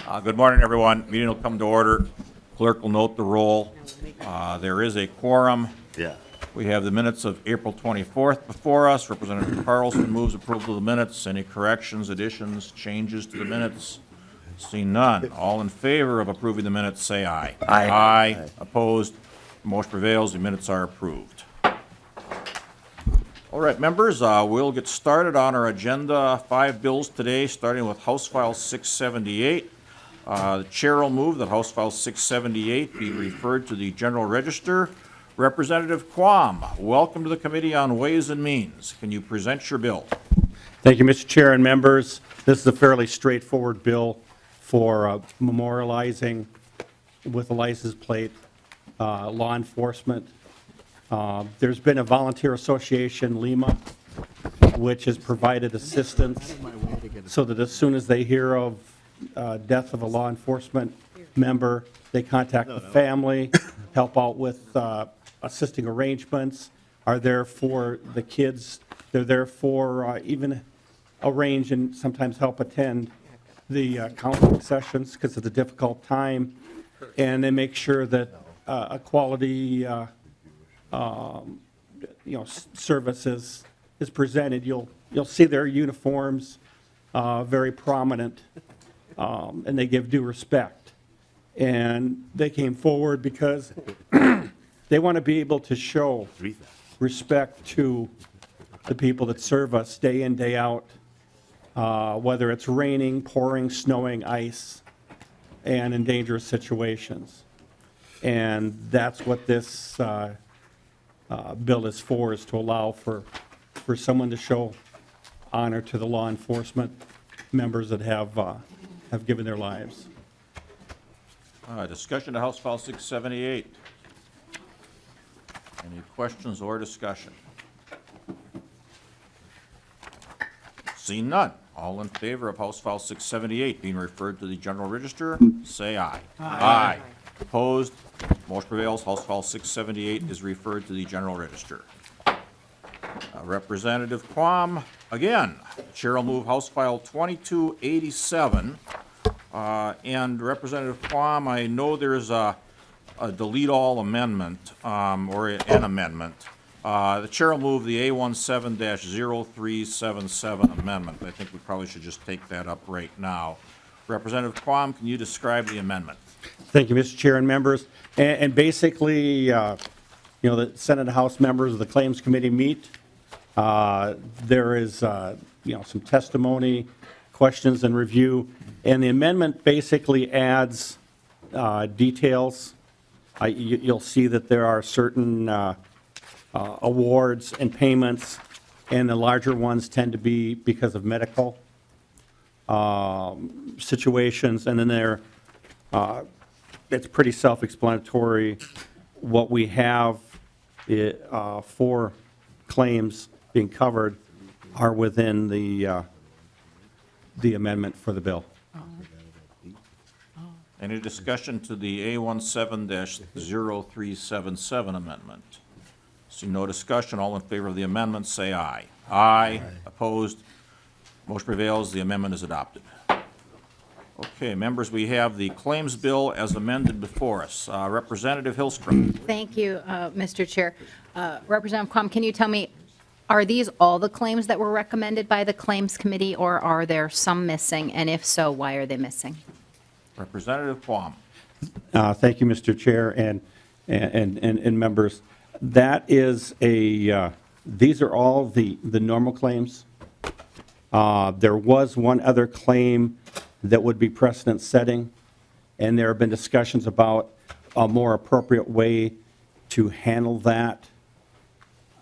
Good morning, everyone. Meeting will come to order. Clerk will note the roll. There is a quorum. Yeah. We have the minutes of April 24th before us. Representative Carlson moves approval of the minutes. Any corrections, additions, changes to the minutes? See none. All in favor of approving the minutes, say aye. Aye. Aye. Opposed? Motion prevails. The minutes are approved. All right, members, we'll get started on our agenda. 5 bills today, starting with House File 678. The chair will move that House File 678 be referred to the General Register. Representative Quam, welcome to the Committee on Ways and Means. Can you present your bill? Thank you, Mr. Chair and members. This is a fairly straightforward bill for memorializing with a license plate law enforcement. There's been a volunteer association, Lima, which has provided assistance so that as soon as they hear of death of a law enforcement member, they contact the family, help out with assisting arrangements, are there for the kids. They're there for even arrange and sometimes help attend the counseling sessions because it's a difficult time, and they make sure that a quality services is presented. You'll see their uniforms very prominent, and they give due respect. And they came forward because they want to be able to show respect to the people that serve us day in, day out, whether it's raining, pouring, snowing, ice, and in dangerous situations. And that's what this bill is for, is to allow for someone to show honor to the law enforcement members that have given their lives. Discussion to House File 678. Any questions or discussion? Seeing none. All in favor of House File 678 being referred to the General Register, say aye. Aye. Opposed? Motion prevails. House File 678 is referred to the General Register. Representative Quam, again, Chair will move House File 2287. And Representative Quam, I know there's a delete all amendment, or an amendment. The Chair will move the A17-0377 amendment. I think we probably should just take that up right now. Representative Quam, can you describe the amendment? Thank you, Mr. Chair and members. And basically, the Senate and House members of the Claims Committee meet. There is, some testimony, questions, and review. And the amendment basically adds details. You'll see that there are certain awards and payments, and the larger ones tend to be because of medical situations. And then it's pretty self-explanatory. What we have for claims being covered are within the amendment for the bill. Any discussion to the A17-0377 amendment? See no discussion. All in favor of the amendment, say aye. Aye. Opposed? Motion prevails. The amendment is adopted. Okay, members, we have the claims bill as amended before us. Representative Hillstrom. Thank you, Mr. Chair. Representative Quam, can you tell me, are these all the claims that were recommended by the Claims Committee, or are there some missing? And if so, why are they missing? Representative Quam. Thank you, Mr. Chair and members. That is these are all the normal claims. There was one other claim that would be precedent setting, and there have been discussions about a more appropriate way to handle that.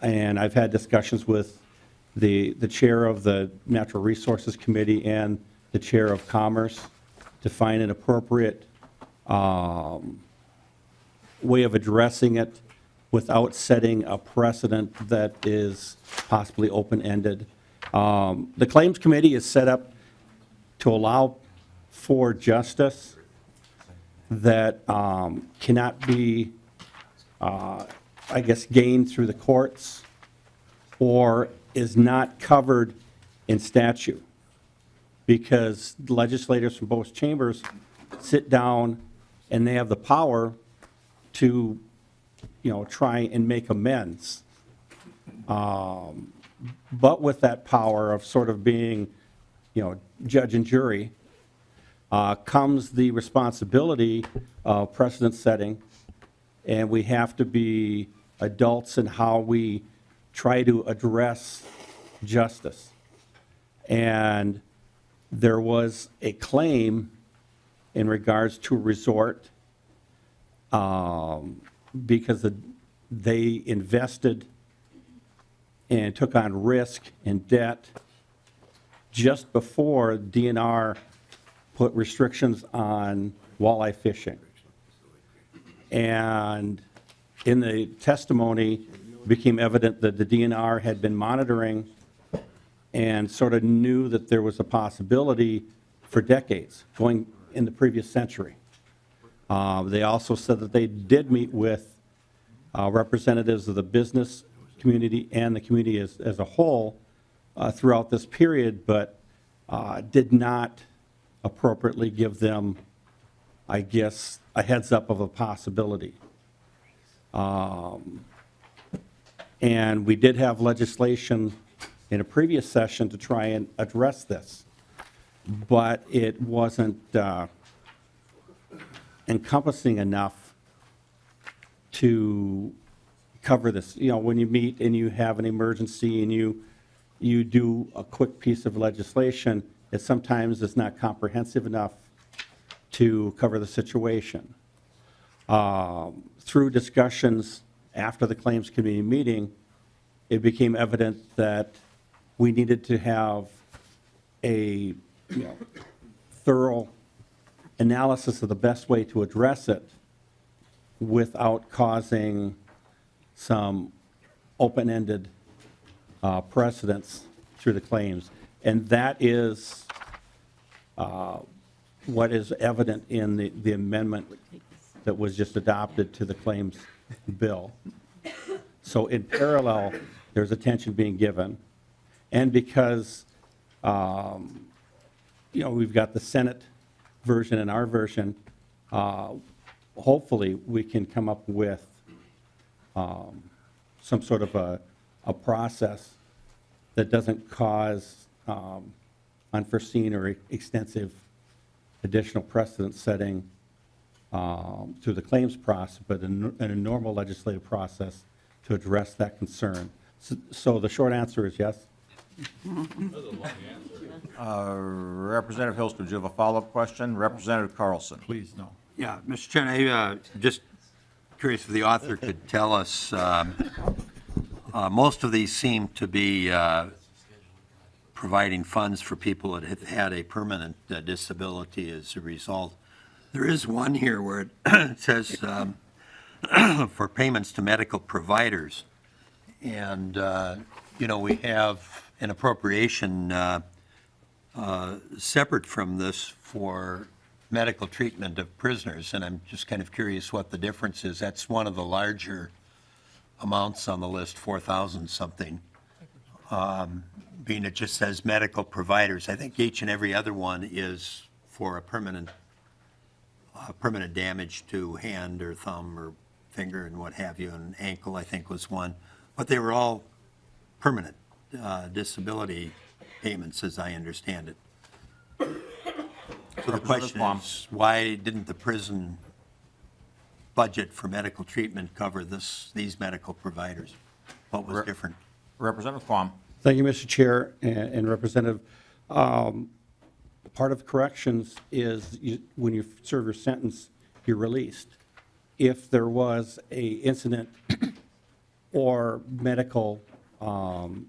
And I've had discussions with the chair of the Natural Resources Committee and the chair of Commerce to find an appropriate way of addressing it without setting a precedent that is possibly open-ended. The Claims Committee is set up to allow for justice that cannot be, gained through the courts or is not covered in statute, because legislators from both chambers sit down, and they have the power to, try and make amends. But with that power of sort of being, judge and jury, comes the responsibility of precedent setting, and we have to be adults in how we try to address justice. And there was a claim in regards to resort because they invested and took on risk and debt just before DNR put restrictions on walleye fishing. And in the testimony, it became evident that the DNR had been monitoring and sort of knew that there was a possibility for decades, going in the previous century. They also said that they did meet with representatives of the business community and the community as a whole throughout this period, but did not appropriately give them, I guess, a heads up of a possibility. And we did have legislation in a previous session to try and address this, but it wasn't encompassing enough to cover this. When you meet and you have an emergency and you do a quick piece of legislation, it sometimes is not comprehensive enough to cover the situation. Through discussions after the Claims Committee meeting, it became evident that we needed to have a thorough analysis of the best way to address it without causing some open-ended precedents through the claims. And that is what is evident in the amendment that was just adopted to the claims bill. So in parallel, there's attention being given. And because, we've got the Senate version and our version, hopefully we can come up with some sort of a process that doesn't cause unforeseen or extensive additional precedent setting through the claims process, but in a normal legislative process to address that concern. So the short answer is yes. Representative Hilst, would you have a follow-up question? Representative Carlson. Please, no. Yeah, Mr. Chairman, I'm just curious if the author could tell us, most of these seem to be providing funds for people that have had a permanent disability as a result. There is one here where it says for payments to medical providers. And, we have an appropriation separate from this for medical treatment of prisoners, and I'm just kind of curious what the difference is. That's one of the larger amounts on the list, 4,000 something, being it just says medical providers. I think each and every other one is for a permanent damage to hand or thumb or finger and what have you, and ankle I think was one. But they were all permanent disability payments as I understand it. So the question is, why didn't the prison budget for medical treatment cover these medical providers? What was different? Representative Quam. Thank you, Mr. Chair and Representative. Part of corrections is when you serve your sentence, you're released. If there was a incident or medical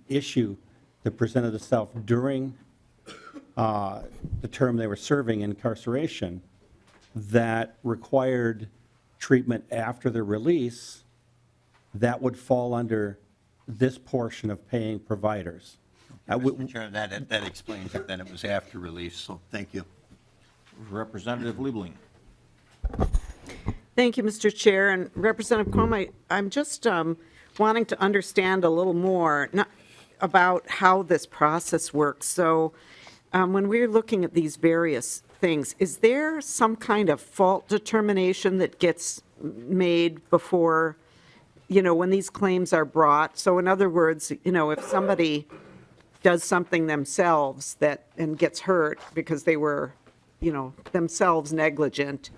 issue that presented itself during the term they were serving in incarceration that required treatment after their release, that would fall under this portion of paying providers. Mr. Chair, that explains it, then it was after release, so thank you. Representative Liebling. Thank you, Mr. Chair. And Representative Quam, I'm just wanting to understand a little more about how this process works. So when we're looking at these various things. Is there some kind of fault determination that gets made before, when these claims are brought? So in other words, if somebody does something themselves and gets hurt because they were, themselves negligent,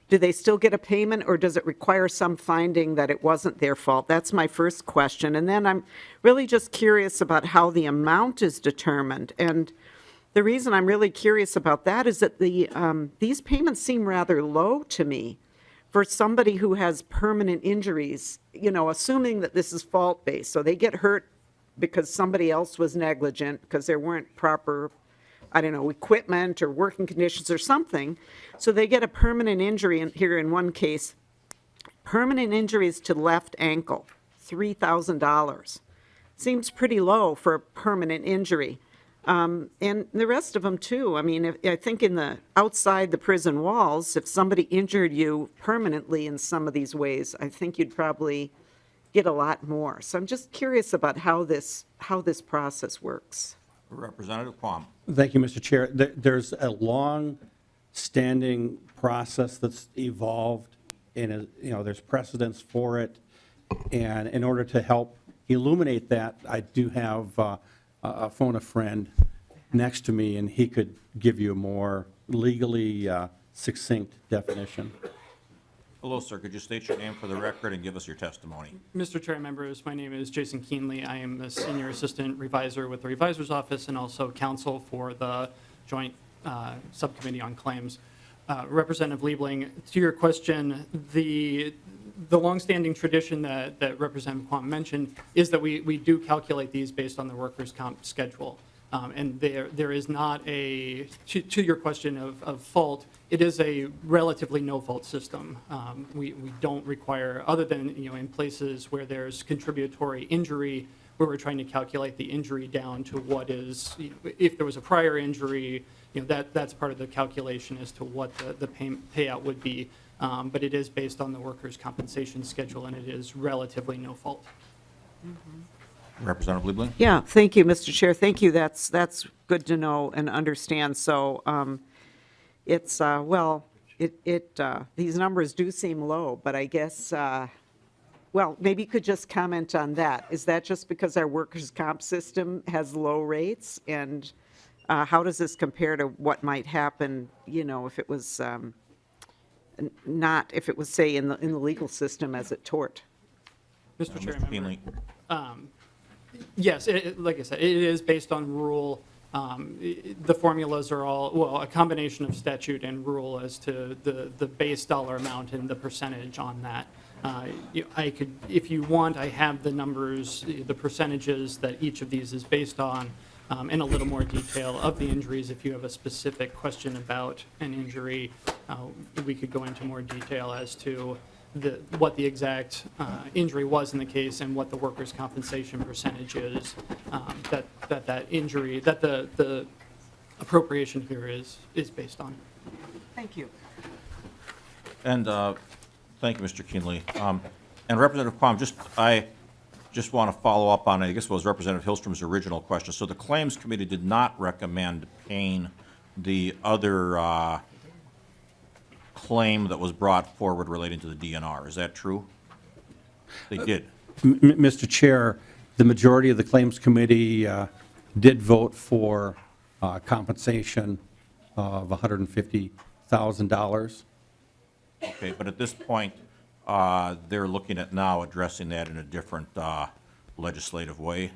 do they still get a payment, or does it require some finding that it wasn't their fault? That's my first question. And then I'm really just curious about how the amount is determined. And the reason I'm really curious about that is that these payments seem rather low to me for somebody who has permanent injuries, assuming that this is fault-based. So they get hurt because somebody else was negligent, because there weren't proper, equipment or working conditions or something. So they get a permanent injury, and here in one case, permanent injuries to left ankle, $3,000. Seems pretty low for a permanent injury. And the rest of them too. I mean, I think outside the prison walls, if somebody injured you permanently in some of these ways, I think you'd probably get a lot more. So I'm just curious about how this process works. Representative Quam. Thank you, Mr. Chair. There's a long-standing process that's evolved, and there's precedence for it. And in order to help illuminate that, I do have phone a friend next to me, and he could give you a more legally succinct definition. Hello, sir. Could you state your name for the record and give us your testimony? Mr. Chair, members, my name is Jason Keenley. I am the Senior Assistant Reviser with the Revisor's Office and also counsel for the Joint Subcommittee on Claims. Representative Liebling, to your question, the longstanding tradition that Representative Quam mentioned is that we do calculate these based on the workers' comp schedule. And there is not to your question of fault, it is a relatively no-fault system. We don't require, other than, in places where there's contributory injury, where we're trying to calculate the injury down to what is, if there was a prior injury, that's part of the calculation as to what the payout would be. But it is based on the workers' compensation schedule, and it is relatively no fault. Representative Liebling. Yeah, thank you, Mr. Chair. Thank you. That's good to know and understand. So it's, these numbers do seem low, but I guess, maybe you could just comment on that. Is that just because our workers' comp system has low rates? And how does this compare to what might happen, if it was if it was, say, in the legal system as a tort? Mr. Chair, Mr. member, Keenley. yes, like I said, it is based on rule. The formulas are all, a combination of statute and rule as to the base dollar amount and the percentage on that. I could, if you want, I have the numbers, the percentages that each of these is based on, and a little more detail of the injuries. If you have a specific question about an injury, we could go into more detail as to what the exact injury was in the case and what the workers' compensation percentage is that injury, that the appropriation here is based on. Thank you. And thank you, Mr. Keenley. And Representative Quam, I just want to follow up on, I guess it was Representative Hillstrom's original question. So the Claims Committee did not recommend paying the other claim that was brought forward relating to the DNR. Is that true? They did. Mr. Chair, the majority of the Claims Committee did vote for compensation of $150,000. Okay, but at this point, they're looking at now addressing that in a different legislative way.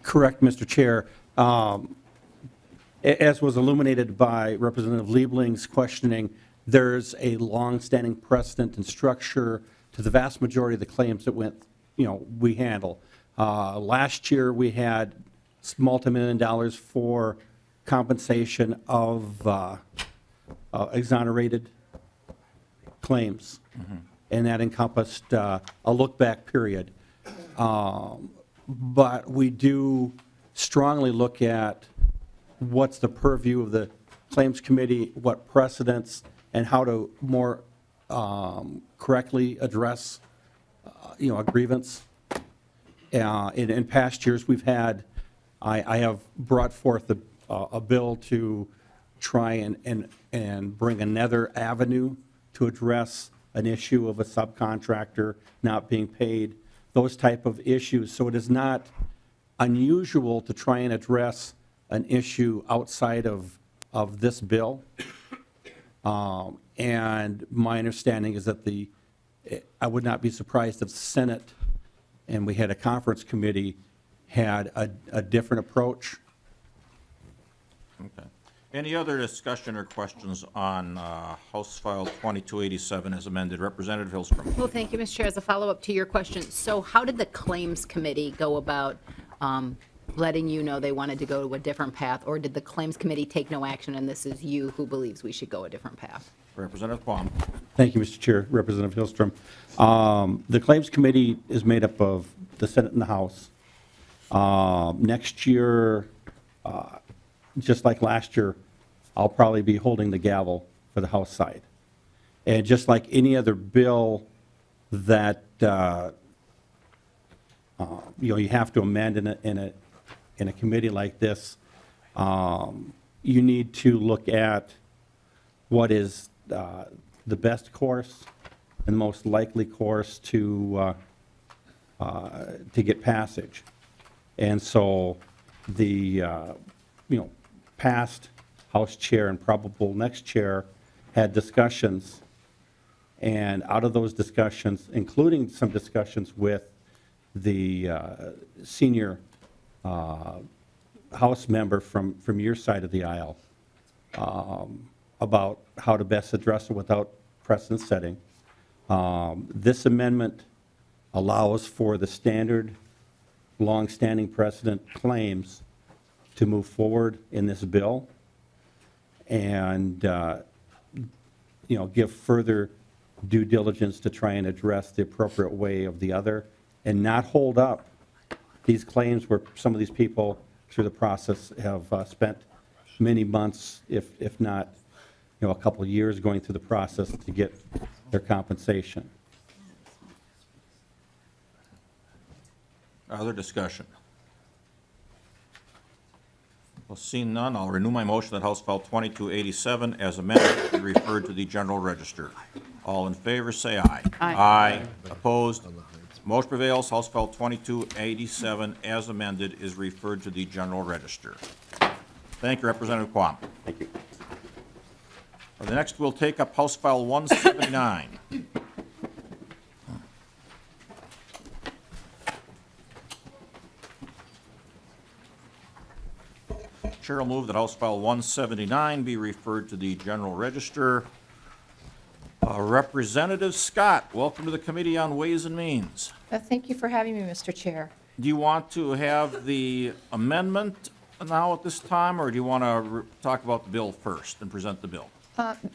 Correct, Mr. Chair. As was illuminated by Representative Liebling's questioning, there's a long-standing precedent and structure to the vast majority of the claims that we handle. Last year, we had multi-million dollars for compensation of exonerated claims, and that encompassed a look-back period. But we do strongly look at what's the purview of the Claims Committee, what precedents, and how to more correctly address, a grievance. In past years, we've had, I have brought forth a bill to try and bring another avenue to address an issue of a subcontractor not being paid, those type of issues. So it is not unusual to try and address an issue outside of this bill. And my understanding is that I would not be surprised if the Senate, and we had a conference committee, had a different approach. Okay. Any other discussion or questions on House File 2287 as amended? Representative Hillstrom. Well, thank you, Mr. Chair. As a follow-up to your question, so how did the Claims Committee go about letting you know they wanted to go to a different path? Or did the Claims Committee take no action, and this is you who believes we should go a different path? Representative Quam. Thank you, Mr. Chair. Representative Hillstrom. The Claims Committee is made up of the Senate and the House. Next year, just like last year, I'll probably be holding the gavel for the House side. And just like any other bill that you have to amend in a committee like this, you need to look at what is the best course and the most likely course to get passage. And so the past House chair and probable next chair had discussions, and out of those discussions, including some discussions with the senior House member from your side of the aisle about how to best address it without precedent setting. This amendment allows for the standard long-standing precedent claims to move forward in this bill and give further due diligence to try and address the appropriate way of the other and not hold up these claims where some of these people through the process have spent many months, if not a couple of years going through the process to get their compensation. Other discussion? Well, seeing none, I'll renew my motion that House File 2287 as amended be referred to the General Register. All in favor, say aye. Aye. Opposed? Motion prevails. House File 2287 as amended is referred to the General Register. Thank you, Representative Quam. Thank you. The next, we'll take up House File 179. Chair will move that House File 179 be referred to the General Register. Representative Scott, welcome to the Committee on Ways and Means. Thank you for having me, Mr. Chair. Do you want to have the amendment now at this time, or do you want to talk about the bill first and present the bill?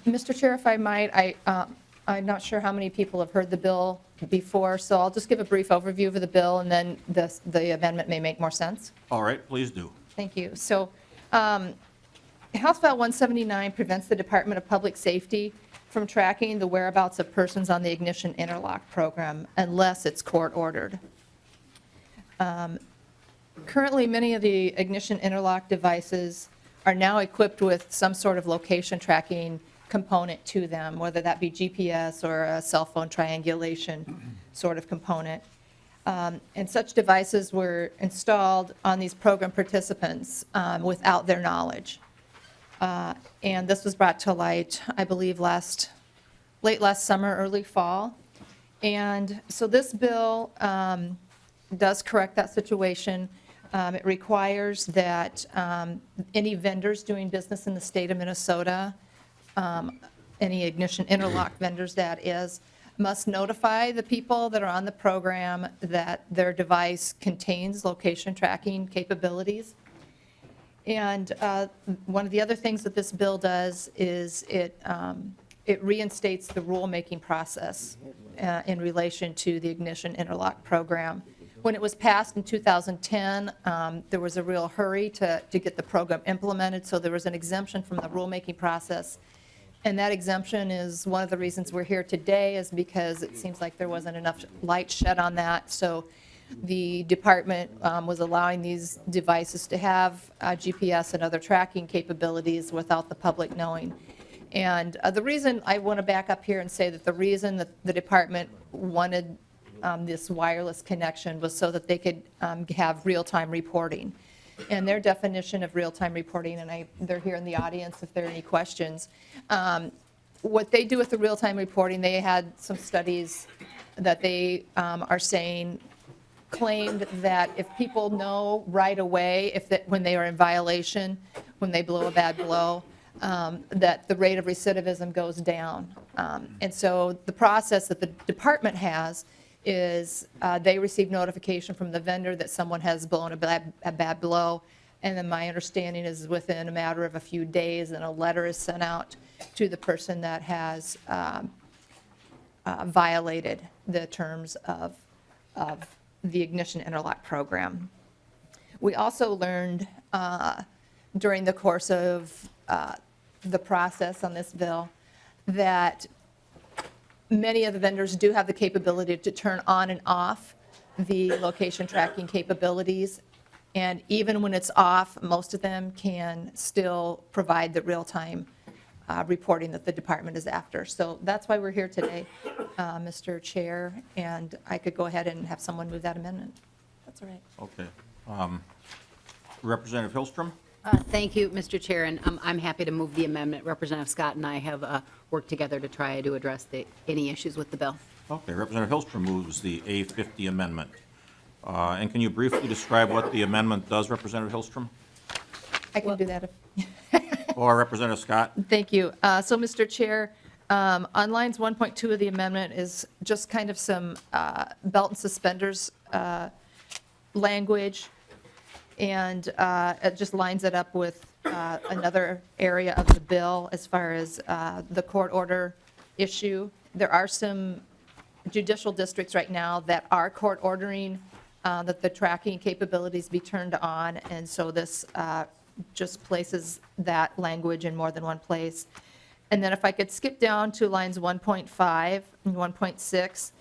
Mr. Chair, if I might, I'm not sure how many people have heard the bill before, so I'll just give a brief overview of the bill, and then the amendment may make more sense. All right, please do. Thank you. So House File 179 prevents the Department of Public Safety from tracking the whereabouts of persons on the ignition interlock program unless it's court-ordered. Currently, many of the ignition interlock devices are now equipped with some sort of location tracking component to them, whether that be GPS or a cell phone triangulation sort of component. And such devices were installed on these program participants without their knowledge. And this was brought to light, I believe, late last summer, early fall. And so this bill does correct that situation. It requires that any vendors doing business in the state of Minnesota, any ignition interlock vendors that is, must notify the people that are on the program that their device contains location tracking capabilities. And one of the other things that this bill does is it reinstates the rulemaking process in relation to the ignition interlock program. When it was passed in 2010, there was a real hurry to get the program implemented, so there was an exemption from the rulemaking process. And that exemption is one of the reasons we're here today, is because it seems like there wasn't enough light shed on that. So the department was allowing these devices to have GPS and other tracking capabilities without the public knowing. And the reason, I want to back up here and say that the reason that the department wanted this wireless connection was so that they could have real-time reporting. And their definition of real-time reporting, and they're here in the audience if there are any questions, what they do with the real-time reporting, they had some studies that they are saying claimed that if people know right away when they are in violation, when they blow a bad blow, that the rate of recidivism goes down. And so the process that the department has is they receive notification from the vendor that someone has blown a bad blow, and then my understanding is within a matter of a few days, and a letter is sent out to the person that has violated the terms of the ignition interlock program. We also learned during the course of the process on this bill that many of the vendors do have the capability to turn on and off the location tracking capabilities. And even when it's off, most of them can still provide the real-time reporting that the department is after. So that's why we're here today, Mr. Chair, and I could go ahead and have someone move that amendment. That's all right. Okay. Representative Hillstrom? Thank you, Mr. Chair, and I'm happy to move the amendment. Representative Scott and I have worked together to try to address any issues with the bill. Okay, Representative Hillstrom moves the A50 amendment. And can you briefly describe what the amendment does, Representative Hillstrom? I can do that. Or Representative Scott? Thank you. So, Mr. Chair, on lines 1.2 of the amendment is just kind of some belt and suspenders language, and it just lines it up with another area of the bill as far as the court order issue. There are some judicial districts right now that are court ordering that the tracking capabilities be turned on, and so this just places that language in more than one place. And then if I could skip down to lines 1.5 and 1.6,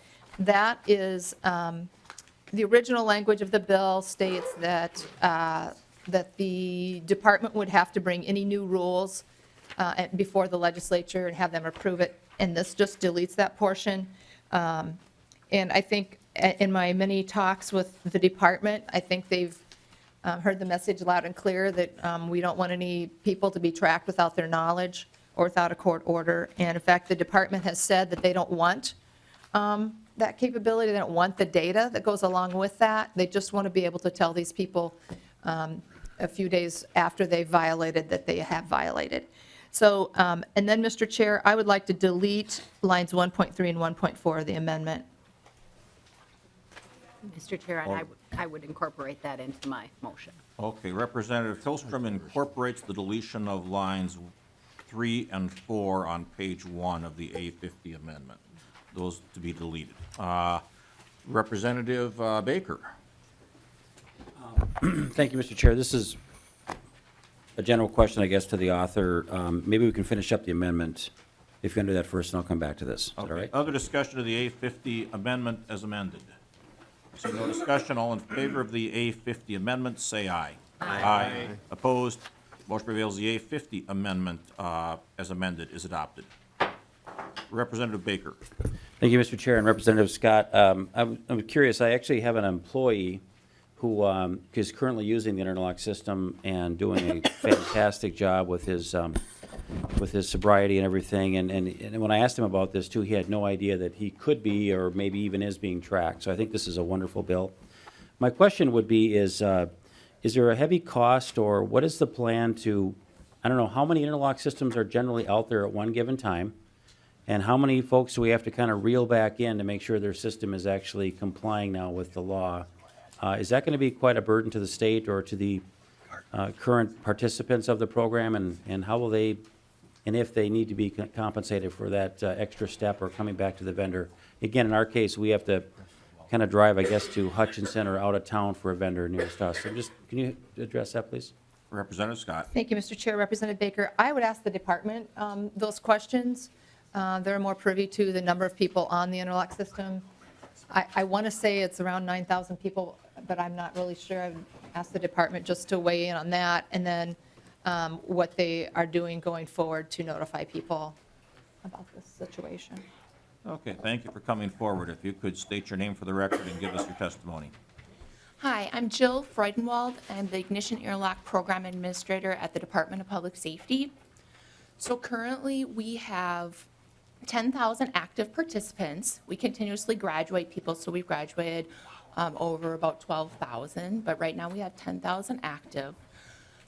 that is the original language of the bill states that that the department would have to bring any new rules before the legislature and have them approve it, and this just deletes that portion. And I think in my many talks with the department, I think they've heard the message loud and clear that we don't want any people to be tracked without their knowledge or without a court order. And in fact, the department has said that they don't want that capability. They don't want the data that goes along with that. They just want to be able to tell these people a few days after they've violated that they have violated. So, and then, Mr. Chair, I would like to delete lines 1.3 and 1.4 of the amendment. Mr. Chair, and I would incorporate that into my motion. Okay, Representative Hillstrom incorporates the deletion of lines 3 and 4 on page 1 of the A50 amendment. Those to be deleted. Representative Baker. Thank you, Mr. Chair. This is a general question, I guess, to the author. Maybe we can finish up the amendment. If you can do that first, and I'll come back to this. Is that all right? Other discussion of the A50 amendment as amended. So no discussion, all in favor of the A50 amendment, say aye. Aye. Opposed? Motion prevails. The A50 amendment as amended is adopted. Representative Baker. Thank you, Mr. Chair, and Representative Scott. I'm curious. I actually have an employee who is currently using the interlock system and doing a fantastic job with his sobriety and everything. And when I asked him about this too, he had no idea that he could be or maybe even is being tracked. So I think this is a wonderful bill. My question would be is there a heavy cost, or what is the plan to, I don't know, how many interlock systems are generally out there at one given time? And how many folks do we have to kind of reel back in to make sure their system is actually complying now with the law? Is that going to be quite a burden to the state or to the current participants of the program? And how will they, and if they need to be compensated for that extra step or coming back to the vendor? Again, in our case, we have to kind of drive, I guess, to Hutchinson or out of town for a vendor nearest us. So just, can you address that, please? Representative Scott. Thank you, Mr. Chair. Representative Baker, I would ask the department those questions. They're more privy to the number of people on the interlock system. I want to say it's around 9,000 people, but I'm not really sure. I've asked the department just to weigh in on that, and then what they are doing going forward to notify people about this situation. Okay, thank you for coming forward. If you could state your name for the record and give us your testimony. Hi, I'm Jill Freudenwald. I'm the Ignition Interlock Program Administrator at the Department of Public Safety. So currently, we have 10,000 active participants. We continuously graduate people, so we've graduated over about 12,000, but right now we have 10,000 active.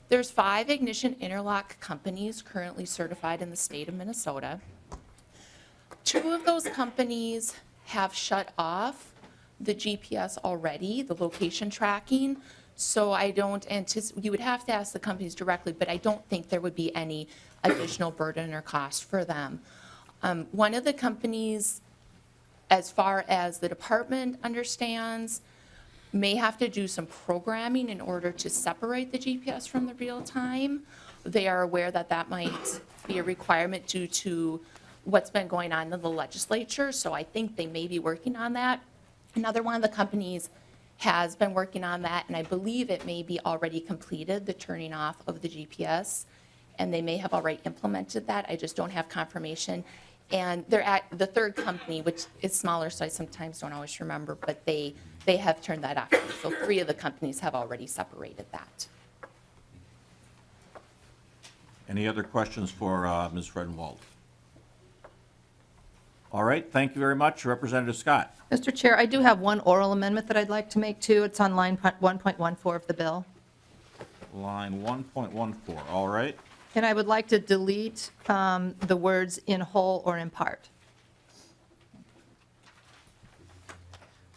There's 5 Ignition Interlock companies currently certified in the state of Minnesota. 2 of those companies have shut off the GPS already, the location tracking, so I don't anticipate, you would have to ask the companies directly, but I don't think there would be any additional burden or cost for them. One of the companies, as far as the department understands, may have to do some programming in order to separate the GPS from the real time. They are aware that that might be a requirement due to what's been going on in the legislature, so I think they may be working on that. Another one of the companies has been working on that, and I believe it may be already completed, the turning off of the GPS, and they may have already implemented that. I just don't have confirmation. And they're at the third company, which is smaller, so I sometimes don't always remember, but they have turned that off. So 3 of the companies have already separated that. Any other questions for Ms. Fredenwald? All right, thank you very much. Representative Scott. Mr. Chair, I do have one oral amendment that I'd like to make too. It's on line 1.14 of the bill. Line 1.14, all right. And I would like to delete the words "in whole" or "in part."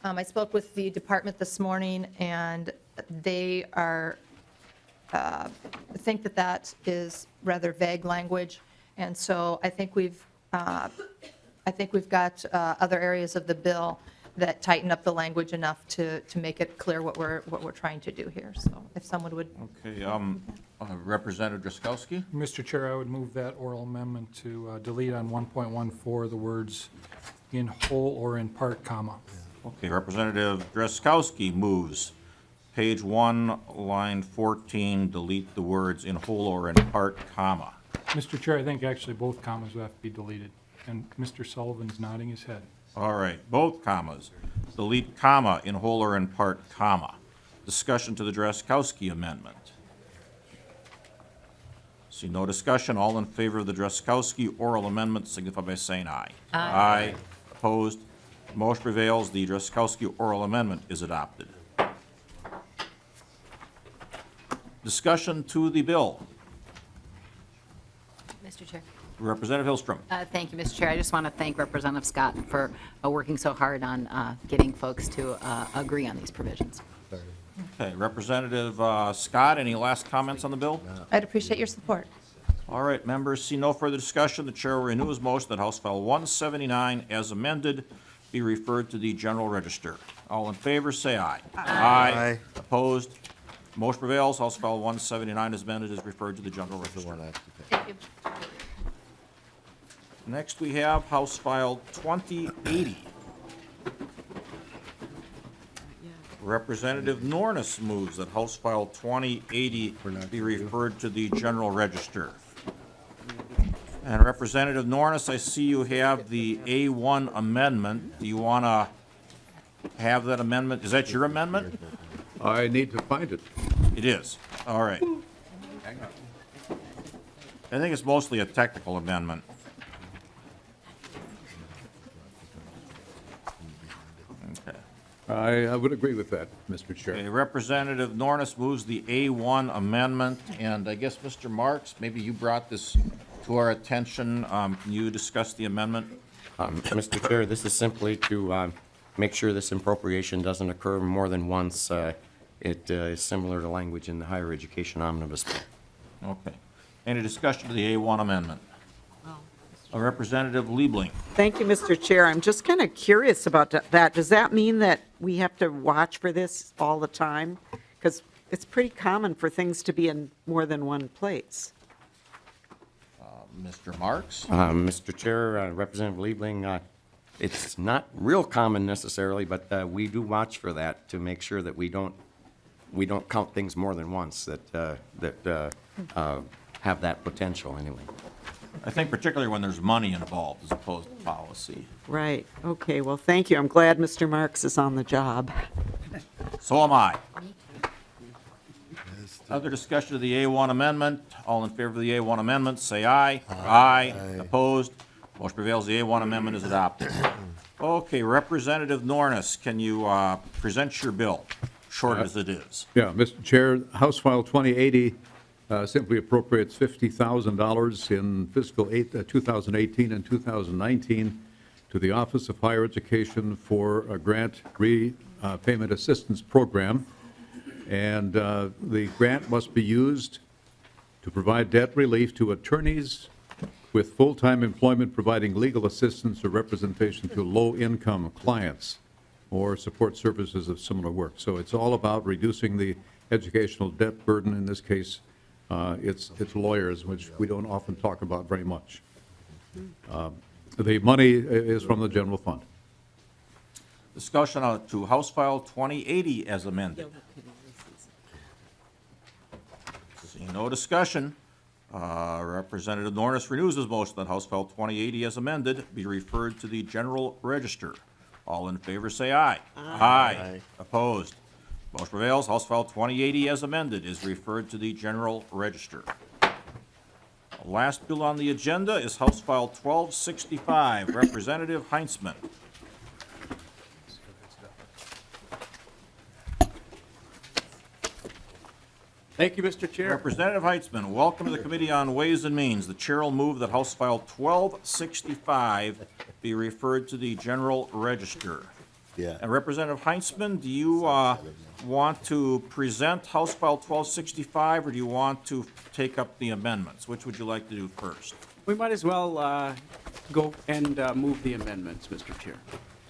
I spoke with the department this morning, and they are, think that that is rather vague language, and so I think we've got other areas of the bill that tighten up the language enough to make it clear what we're trying to do here. So if someone would. Okay, Representative Drazkowski. Mr. Chair, I would move that oral amendment to delete on 1.14 the words "in whole or in part," comma. Okay, Representative Drazkowski moves page 1, line 14, delete the words "in whole or in part," comma. Mr. Chair, I think actually both commas will have to be deleted, and Mr. Sullivan's nodding his head. All right, both commas. Delete comma, "in whole or in part," comma. Discussion to the Drazkowski amendment. See no discussion. All in favor of the Drazkowski oral amendment signify by saying aye. Aye. Opposed? Motion prevails. The Drazkowski oral amendment is adopted. Discussion to the bill. Mr. Chair. Representative Hillstrom. Thank you, Mr. Chair. I just want to thank Representative Scott for working so hard on getting folks to agree on these provisions. Okay, Representative Scott, any last comments on the bill? I'd appreciate your support. All right, members, see no further discussion. The chair will renew his motion that House File 179, as amended, be referred to the General Register. All in favor, say aye. Aye. Opposed? Motion prevails. House File 179, as amended, is referred to the General Register. Thank you. Next, we have House File 2080. Representative Nornes moves that House File 2080 be referred to the General Register. And Representative Nornes, I see you have the A1 amendment. Do you want to have that amendment? Is that your amendment? I need to find it. It is. All right. I think it's mostly a technical amendment. Okay. I would agree with that, Mr. Chair. Okay, Representative Nornes moves the A1 amendment, and I guess, Mr. Marks, maybe you brought this to our attention. Can you discuss the amendment? Mr. Chair, this is simply to make sure this appropriation doesn't occur more than once. It is similar to language in the higher education omnibus bill. Okay. Any discussion of the A1 amendment? Representative Liebling. Thank you, Mr. Chair. I'm just kind of curious about that. Does that mean that we have to watch for this all the time? Because it's pretty common for things to be in more than one place. Mr. Marks? Mr. Chair, Representative Liebling, It's not real common necessarily, but we do watch for that to make sure that we don't count things more than once that have that potential anyway. I think particularly when there's money involved as opposed to policy. Right, okay, well, thank you. I'm glad Mr. Marks is on the job. So am I. Other discussion of the A1 amendment. All in favor of the A1 amendment, say aye. Aye. Opposed? Motion prevails. The A1 amendment is adopted. Okay, Representative Nornes, can you present your bill, short as it is? Yeah, Mr. Chair, House File 2080 simply appropriates $50,000 in fiscal 2018 and 2019 to the Office of Higher Education for a grant repayment assistance program. And the grant must be used to provide debt relief to attorneys with full-time employment providing legal assistance or representation to low-income clients or support services of similar work. So it's all about reducing the educational debt burden. In this case, it's lawyers, which we don't often talk about very much. The money is from the general fund. Discussion to House File 2080 as amended. Seeing no discussion, Representative Nornes renews his motion that House File 2080 as amended be referred to the General Register. All in favor say aye. Aye. Opposed? Motion prevails. House File 2080 as amended is referred to the General Register. The last bill on the agenda is House File 1265, Representative Heintzeman. Thank you, Mr. Chair. Representative Heintzeman, welcome to the Committee on Ways and Means. The chair will move that House File 1265 be referred to the General Register. Yeah. And Representative Heintzeman, do you want to present House File 1265, or do you want to take up the amendments? Which would you like to do first? We might as well go and move the amendments, Mr. Chair.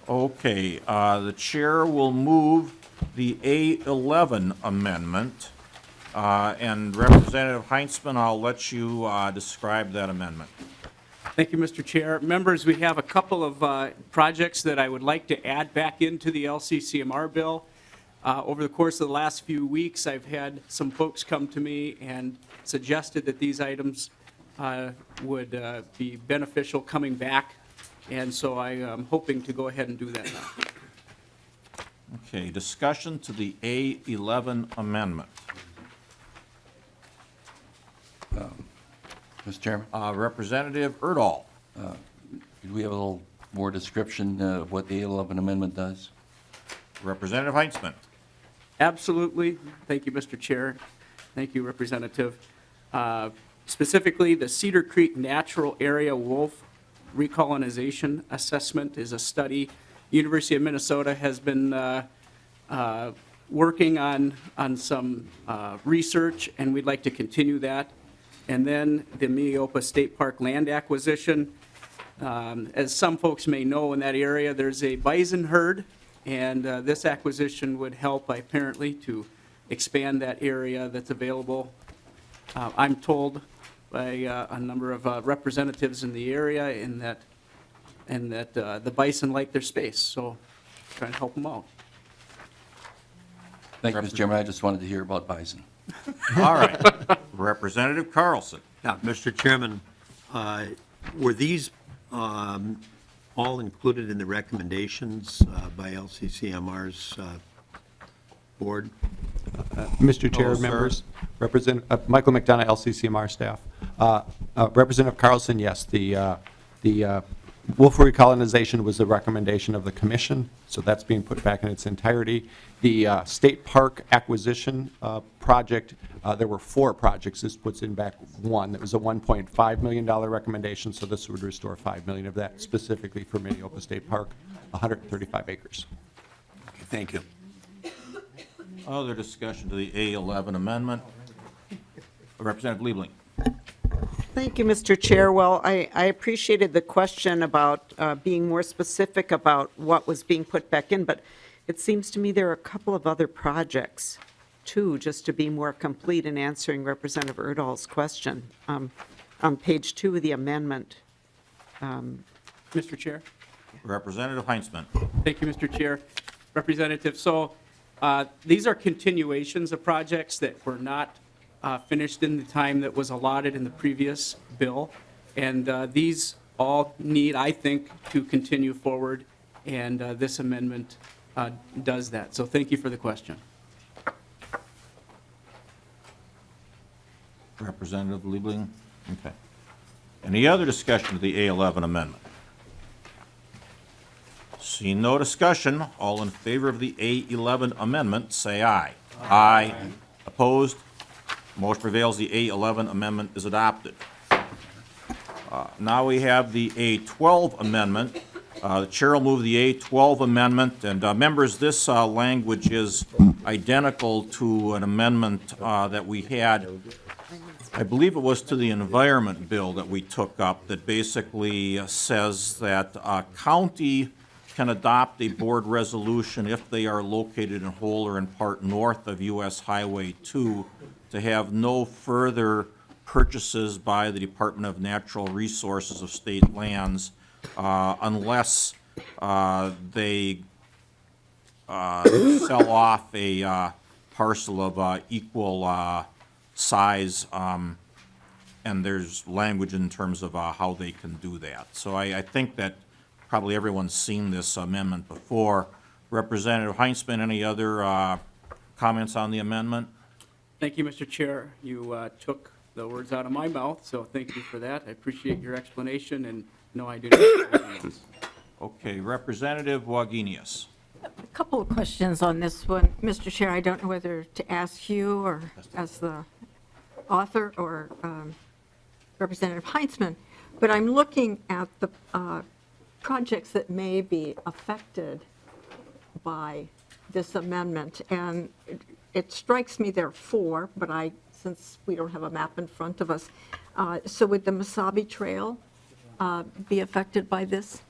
Okay, the chair will move the A11 amendment. And Representative Heintzeman, I'll let you describe that amendment. Thank you, Mr. Chair. Members, we have a couple of projects that I would like to add back into the LCCMR bill. Over the course of the last few weeks, I've had some folks come to me and suggested that these items would be beneficial coming back, and so I am hoping to go ahead and do that now. Okay, discussion to the A11 amendment. Mr. Chairman, Representative Erdahl. could we have a little more description of what the A11 amendment does? Representative Heintzeman. Absolutely. Thank you, Mr. Chair. Thank you, Representative. Specifically, the Cedar Creek Natural Area Wolf Recolonization Assessment is a study. University of Minnesota has been working on some research, and we'd like to continue that. And then the Meopa State Park land acquisition. As some folks may know, in that area, there's a bison herd, and this acquisition would help apparently to expand that area that's available. I'm told by a number of representatives in the area and that the bison like their space, so trying to help them out. Thank you, Mr. Chairman. I just wanted to hear about bison. All right. Representative Carlson. Now, Mr. Chairman, were these all included in the recommendations by LCCMR's board? Mr. Chair, sir. members, Michael McDonough, LCCMR staff. Representative Carlson, yes, the wolf recolonization was the recommendation of the commission, so that's being put back in its entirety. The state park acquisition project, there were 4 projects. This puts in back 1. It was a $1.5 million recommendation, so this would restore $5 million of that specifically for Meopa State Park, 135 acres. Okay, thank you. Other discussion to the A11 amendment. Representative Liebling. Thank you, Mr. Chair. Well, I appreciated the question about being more specific about what was being put back in, but it seems to me there are a couple of other projects, too, just to be more complete in answering Representative Erdahl's question. On page 2 of the amendment. Mr. Chair? Representative Heintzeman. Thank you, Mr. Chair. Representative, so these are continuations of projects that were not finished in the time that was allotted in the previous bill. And these all need, I think, to continue forward, and this amendment does that. So thank you for the question. Representative Liebling. Okay. Any other discussion of the A11 amendment? Seeing no discussion, all in favor of the A11 amendment, say aye. Aye. Opposed? Motion prevails. The A11 amendment is adopted. Now we have the A12 amendment. The chair will move the A12 amendment, and members, this language is identical to an amendment that we had, I believe it was to the environment bill that we took up, that basically says that a county can adopt a board resolution if they are located in whole or in part north of US Highway 2 to have no further purchases by the Department of Natural Resources of state lands unless they sell off a parcel of equal size, and there's language in terms of how they can do that. So I think that probably everyone's seen this amendment before. Representative Heintzeman, any other comments on the amendment? Thank you, Mr. Chair. You took the words out of my mouth, so thank you for that. I appreciate your explanation, and no, I do not. Okay, Representative Wagenius. A couple of questions on this one. Mr. Chair, I don't know whether to ask you or as the author or Representative Heintzeman, but I'm looking at the projects that may be affected by this amendment, and it strikes me there are 4, but since we don't have a map in front of us, so would the Mesabi Trail be affected by this?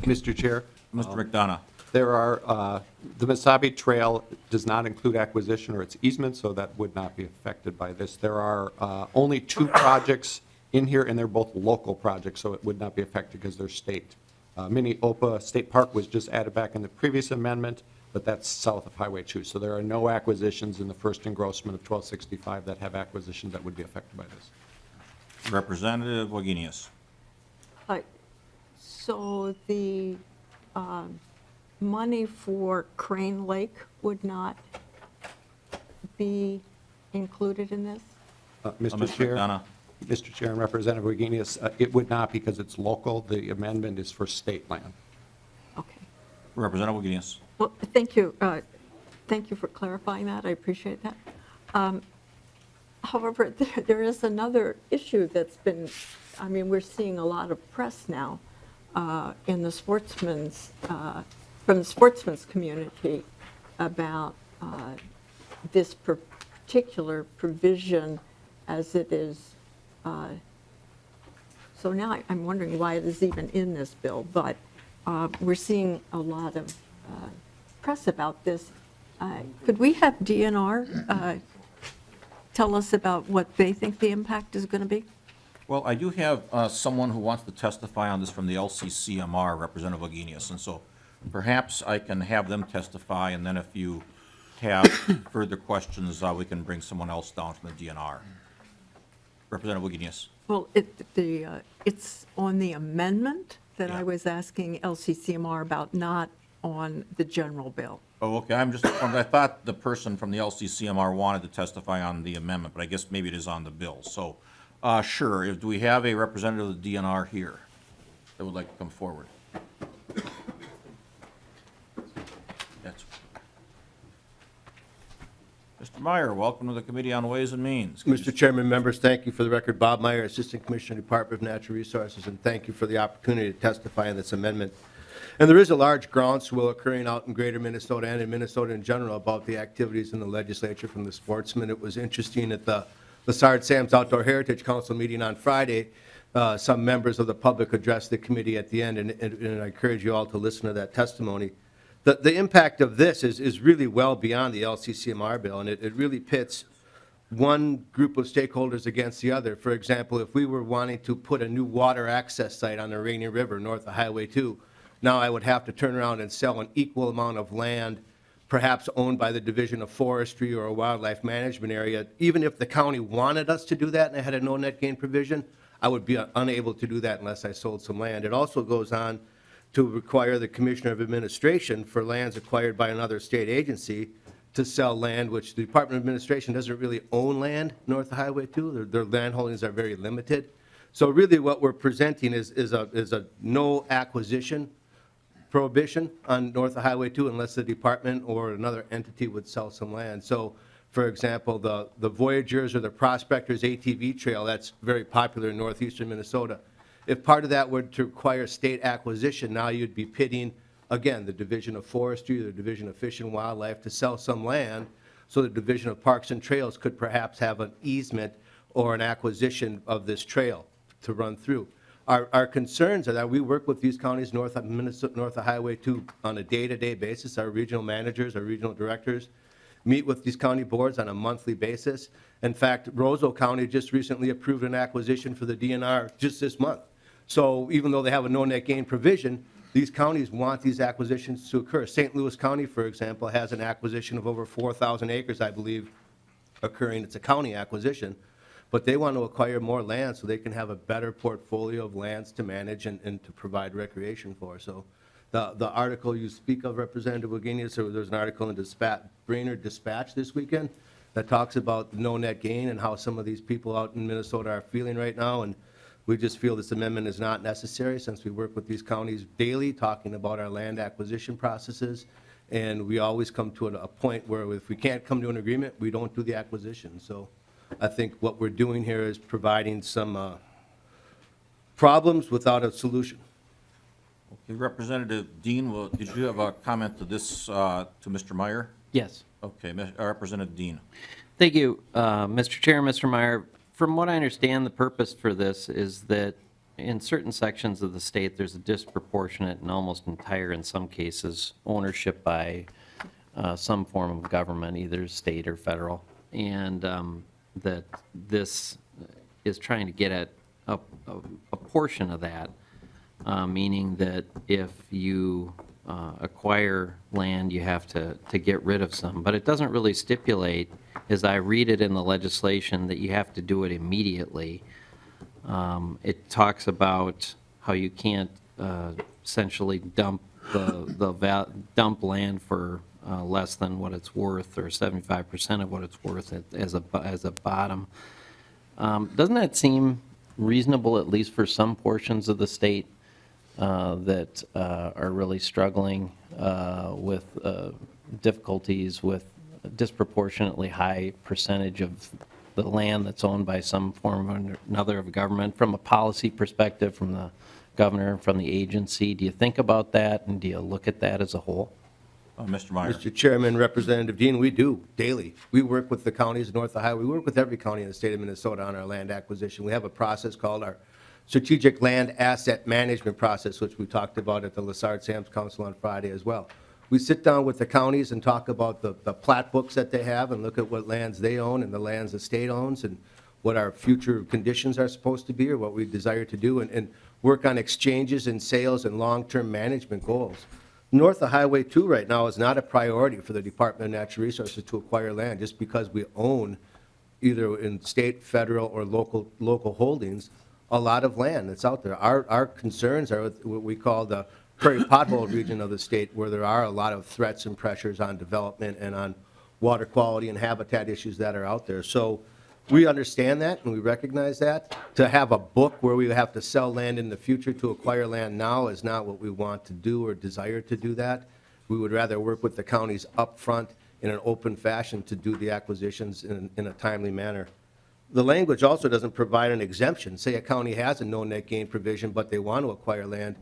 Mr. Chair? Mr. McDonough. There are, the Mesabi Trail does not include acquisition or its easement, so that would not be affected by this. There are only 2 projects in here, and they're both local projects, so it would not be affected because they're state. Minneopa State Park was just added back in the previous amendment, but that's south of Highway 2. So there are no acquisitions in the first engrossment of 1265 that have acquisitions that would be affected by this. Representative Wagenius. So the money for Crane Lake would not be included in this? Mr. Chair? McDonough. Mr. Chair and Representative Wagenius, it would not because it's local. The amendment is for state land. Okay. Representative Wagenius. Well, thank you. Thank you for clarifying that. I appreciate that. However, there is another issue that's been, I mean, we're seeing a lot of press now in the sportsmen's, from the sportsmen's community about this particular provision as it is. So now I'm wondering why it is even in this bill, but we're seeing a lot of press about this. Could we have DNR tell us about what they think the impact is going to be? Well, I do have someone who wants to testify on this from the LCCMR, Representative Wagenius, and so perhaps I can have them testify, and then if you have further questions, we can bring someone else down from the DNR. Representative Wagenius. Well, it's on the amendment that I was asking LCCMR about, not on the general bill. Oh, okay, I thought the person from the LCCMR wanted to testify on the amendment, but I guess maybe it is on the bill. So, sure, do we have a representative of the DNR here that would like to come forward? That's Mr. Meyer, welcome to the Committee on Ways and Means. Mr. Chairman, members, thank you for the record. Bob Meyer, Assistant Commissioner, Department of Natural Resources, and thank you for the opportunity to testify on this amendment. And there is a large groundswell occurring out in greater Minnesota and in Minnesota in general about the activities in the legislature from the sportsmen. It was interesting at the Lassard Sam's Outdoor Heritage Council meeting on Friday. Some members of the public addressed the committee at the end, and I encourage you all to listen to that testimony. The impact of this is really well beyond the LCCMR bill, and it really pits one group of stakeholders against the other. For example, if we were wanting to put a new water access site on the Rainy River north of Highway 2, now I would have to turn around and sell an equal amount of land, perhaps owned by the Division of Forestry or a wildlife management area. Even if the county wanted us to do that and I had a no net gain provision, I would be unable to do that unless I sold some land. It also goes on to require the Commissioner of Administration for lands acquired by another state agency to sell land, which the Department of Administration doesn't really own land north of Highway 2. Their land holdings are very limited. So really what we're presenting is a no acquisition prohibition on north of Highway 2 unless the department or another entity would sell some land. So, for example, the Voyagers or the Prospectors ATV trail, that's very popular in northeastern Minnesota. If part of that were to require state acquisition, now you'd be pitting, again, the Division of Forestry, the Division of Fish and Wildlife to sell some land, so the Division of Parks and Trails could perhaps have an easement or an acquisition of this trail to run through. Our concerns are that we work with these counties north of Minnesota, north of Highway 2 on a day-to-day basis. Our regional managers, our regional directors meet with these county boards on a monthly basis. In fact, Roseau County just recently approved an acquisition for the DNR just this month. So even though they have a no net gain provision, these counties want these acquisitions to occur. St. Louis County, for example, has an acquisition of over 4,000 acres, I believe, occurring. It's a county acquisition. But they want to acquire more land so they can have a better portfolio of lands to manage and to provide recreation for. So the article you speak of, Representative Wagenius, there's an article in Brainerd Dispatch this weekend that talks about no net gain and how some of these people out in Minnesota are feeling right now. And we just feel this amendment is not necessary since we work with these counties daily talking about our land acquisition processes. And we always come to a point where if we can't come to an agreement, we don't do the acquisition. So I think what we're doing here is providing some problems without a solution. Okay, Representative Dean, did you have a comment to this, to Mr. Meyer? Yes. Okay, Representative Dean. Thank you, Mr. Chair, Mr. Meyer. From what I understand, the purpose for this is that in certain sections of the state, there's a disproportionate and almost entire, in some cases, ownership by some form of government, either state or federal. And that this is trying to get at a portion of that, meaning that if you acquire land, you have to get rid of some. But it doesn't really stipulate, as I read it in the legislation, that you have to do it immediately. It talks about how you can't essentially dump dump land for less than what it's worth, or 75% of what it's worth as a bottom. Doesn't that seem reasonable, at least for some portions of the state that are really struggling with difficulties with a disproportionately high percentage of the land that's owned by some form or another of government? From a policy perspective, from the governor, from the agency, do you think about that, and do you look at that as a whole? Mr. Meyer. Mr. Chairman, Representative Dean, we do daily. We work with the counties north of highway. We work with every county in the state of Minnesota on our land acquisition. We have a process called our Strategic Land Asset Management Process, which we talked about at the Lessard Sam's Council on Friday as well. We sit down with the counties and talk about the plat books that they have and look at what lands they own and the lands the state owns and what our future conditions are supposed to be or what we desire to do, and work on exchanges and sales and long-term management goals. North of Highway 2 right now is not a priority for the Department of Natural Resources to acquire land just because we own, either in state, federal, or local holdings, a lot of land that's out there. Our concerns are with what we call the prairie pothole region of the state, where there are a lot of threats and pressures on development and on water quality and habitat issues that are out there. So we understand that and we recognize that. To have a book where we have to sell land in the future to acquire land now is not what we want to do or desire to do that. We would rather work with the counties up front in an open fashion to do the acquisitions in a timely manner. The language also doesn't provide an exemption. Say a county has a no net gain provision, but they want to acquire land.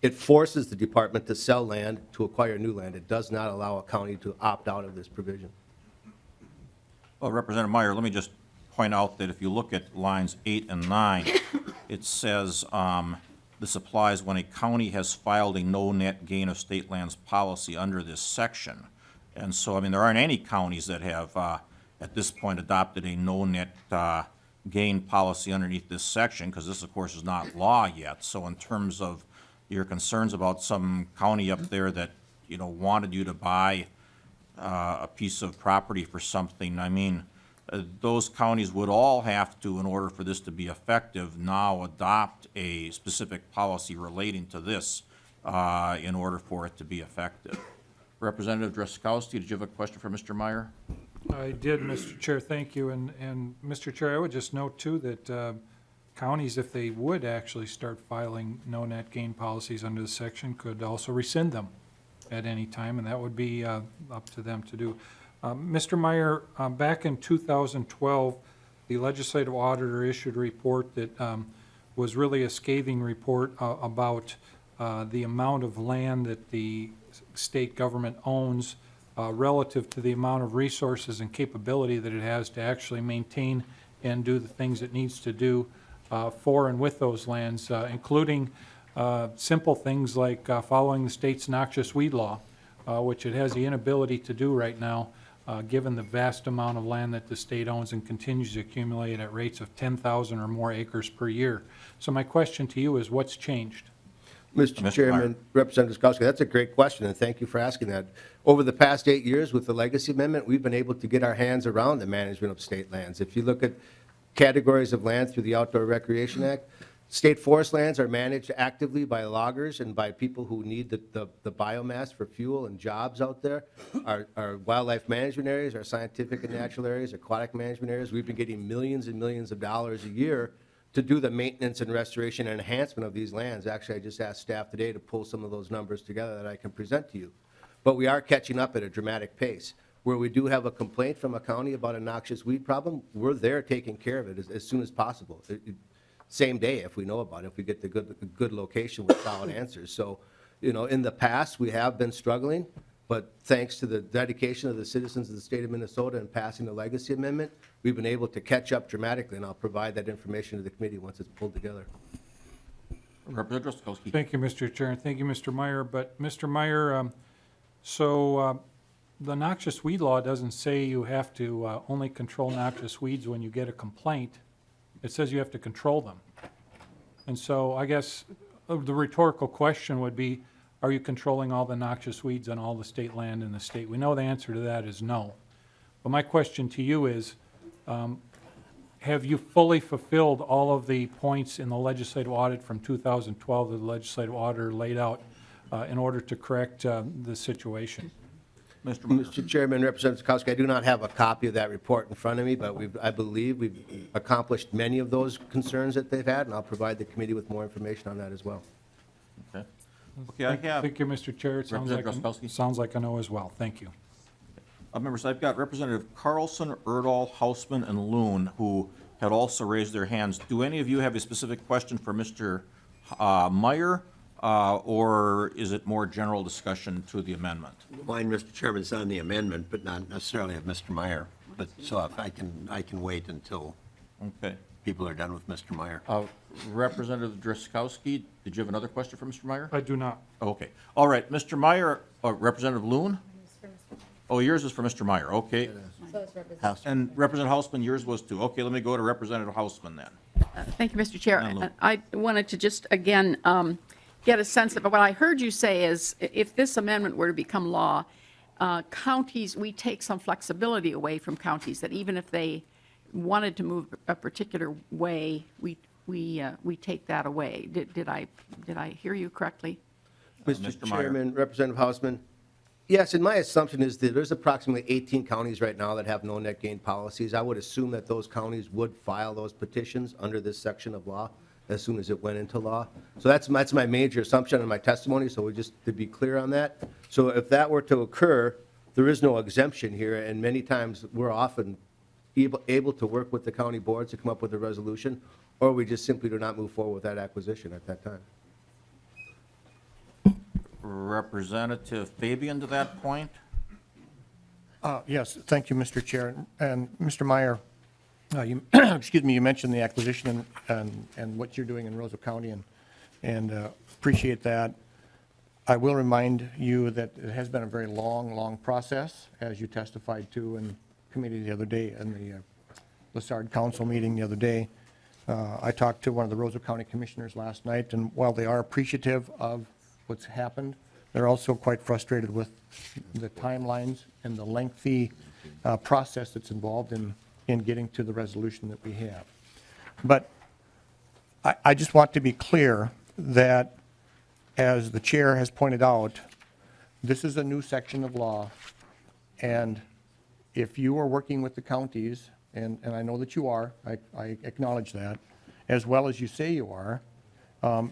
It forces the department to sell land to acquire new land. It does not allow a county to opt out of this provision. Well, Representative Meyer, let me just point out that if you look at lines 8 and 9, it says this applies when a county has filed a no net gain of state lands policy under this section. And so, I mean, there aren't any counties that have at this point, adopted a no net gain policy underneath this section, because this, of course, is not law yet. So in terms of your concerns about some county up there that, wanted you to buy a piece of property for something, I mean, those counties would all have to, in order for this to be effective, now adopt a specific policy relating to this in order for it to be effective. Representative Drazkowski, did you have a question for Mr. Meyer? I did, Mr. Chair, thank you. And Mr. Chair, I would just note too that counties, if they would actually start filing no net gain policies under this section, could also rescind them at any time, and that would be up to them to do. Mr. Meyer, back in 2012, the legislative auditor issued a report that was really a scathing report about the amount of land that the state government owns relative to the amount of resources and capability that it has to actually maintain and do the things it needs to do for and with those lands, including simple things like following the state's noxious weed law, which it has the inability to do right now, given the vast amount of land that the state owns and continues to accumulate at rates of 10,000 or more acres per year. So my question to you is, what's changed? Mr. Chairman, Representative Drazkowski, that's a great question, and thank you for asking that. Over the past 8 years with the Legacy Amendment, we've been able to get our hands around the management of state lands. If you look at categories of land through the Outdoor Recreation Act, state forest lands are managed actively by loggers and by people who need the biomass for fuel and jobs out there. Our wildlife management areas, our scientific and natural areas, aquatic management areas, we've been getting millions and millions of dollars a year to do the maintenance and restoration and enhancement of these lands. Actually, I just asked staff today to pull some of those numbers together that I can present to you. But we are catching up at a dramatic pace. Where we do have a complaint from a county about a noxious weed problem, we're there taking care of it as soon as possible. Same day if we know about it, if we get the good location with solid answers. So, in the past, we have been struggling, but thanks to the dedication of the citizens of the state of Minnesota in passing the Legacy Amendment, we've been able to catch up dramatically, and I'll provide that information to the committee once it's pulled together. Representative Drazkowski. Thank you, Mr. Chair, and thank you, Mr. Meyer. But, Mr. Meyer, the noxious weed law doesn't say you have to only control noxious weeds when you get a complaint. It says you have to control them. And so I guess the rhetorical question would be, are you controlling all the noxious weeds on all the state land in the state? We know the answer to that is no. But my question to you is, have you fully fulfilled all of the points in the legislative audit from 2012 that the legislative auditor laid out in order to correct the situation? Mr. Chairman, Representative Drazkowski, I do not have a copy of that report in front of me, but I believe we've accomplished many of those concerns that they've had, and I'll provide the committee with more information on that as well. Okay. Okay, I have. Thank you, Mr. Chair. It sounds like a no as well. Thank you. Members, I've got Representative Carlson, Erdahl, Hausman, and Loon, who had also raised their hands. Do any of you have a specific question for Mr. Meyer, or is it more general discussion to the amendment? Mine, Mr. Chairman, is on the amendment, but not necessarily of Mr. Meyer. But so if I can wait until people are done with Mr. Meyer. Representative Drazkowski, did you have another question for Mr. Meyer? I do not. Okay. All right, Mr. Meyer, Representative Loon? Oh, yours is for Mr. Meyer, okay. And Representative Hausman, yours was too. Okay, let me go to Representative Hausman then. Thank you, Mr. Chair. I wanted to just, again, get a sense of, what I heard you say is, if this amendment were to become law, counties, we take some flexibility away from counties, that even if they wanted to move a particular way, we take that away. Did I hear you correctly? Mr. Chairman, Representative Hausman, yes, and my assumption is that there's approximately 18 counties right now that have no net gain policies. I would assume that those counties would file those petitions under this section of law as soon as it went into law. So that's my major assumption in my testimony, so we just to be clear on that. So if that were to occur, there is no exemption here, and many times we're often able to work with the county boards to come up with a resolution, or we just simply do not move forward with that acquisition at that time. Representative Fabian to that point? Yes, thank you, Mr. Chair. And Mr. Meyer, you, excuse me, you mentioned the acquisition and what you're doing in Roseau County, and appreciate that. I will remind you that it has been a very long process, as you testified to committee the other day, in the Lessard Council meeting the other day. I talked to one of the Roseau County Commissioners last night, and while they are appreciative of what's happened, they're also quite frustrated with the timelines and the lengthy process that's involved in getting to the resolution that we have. But I just want to be clear that, as the chair has pointed out, this is a new section of law, and if you are working with the counties, and I know that you are, I acknowledge that, as well as you say you are,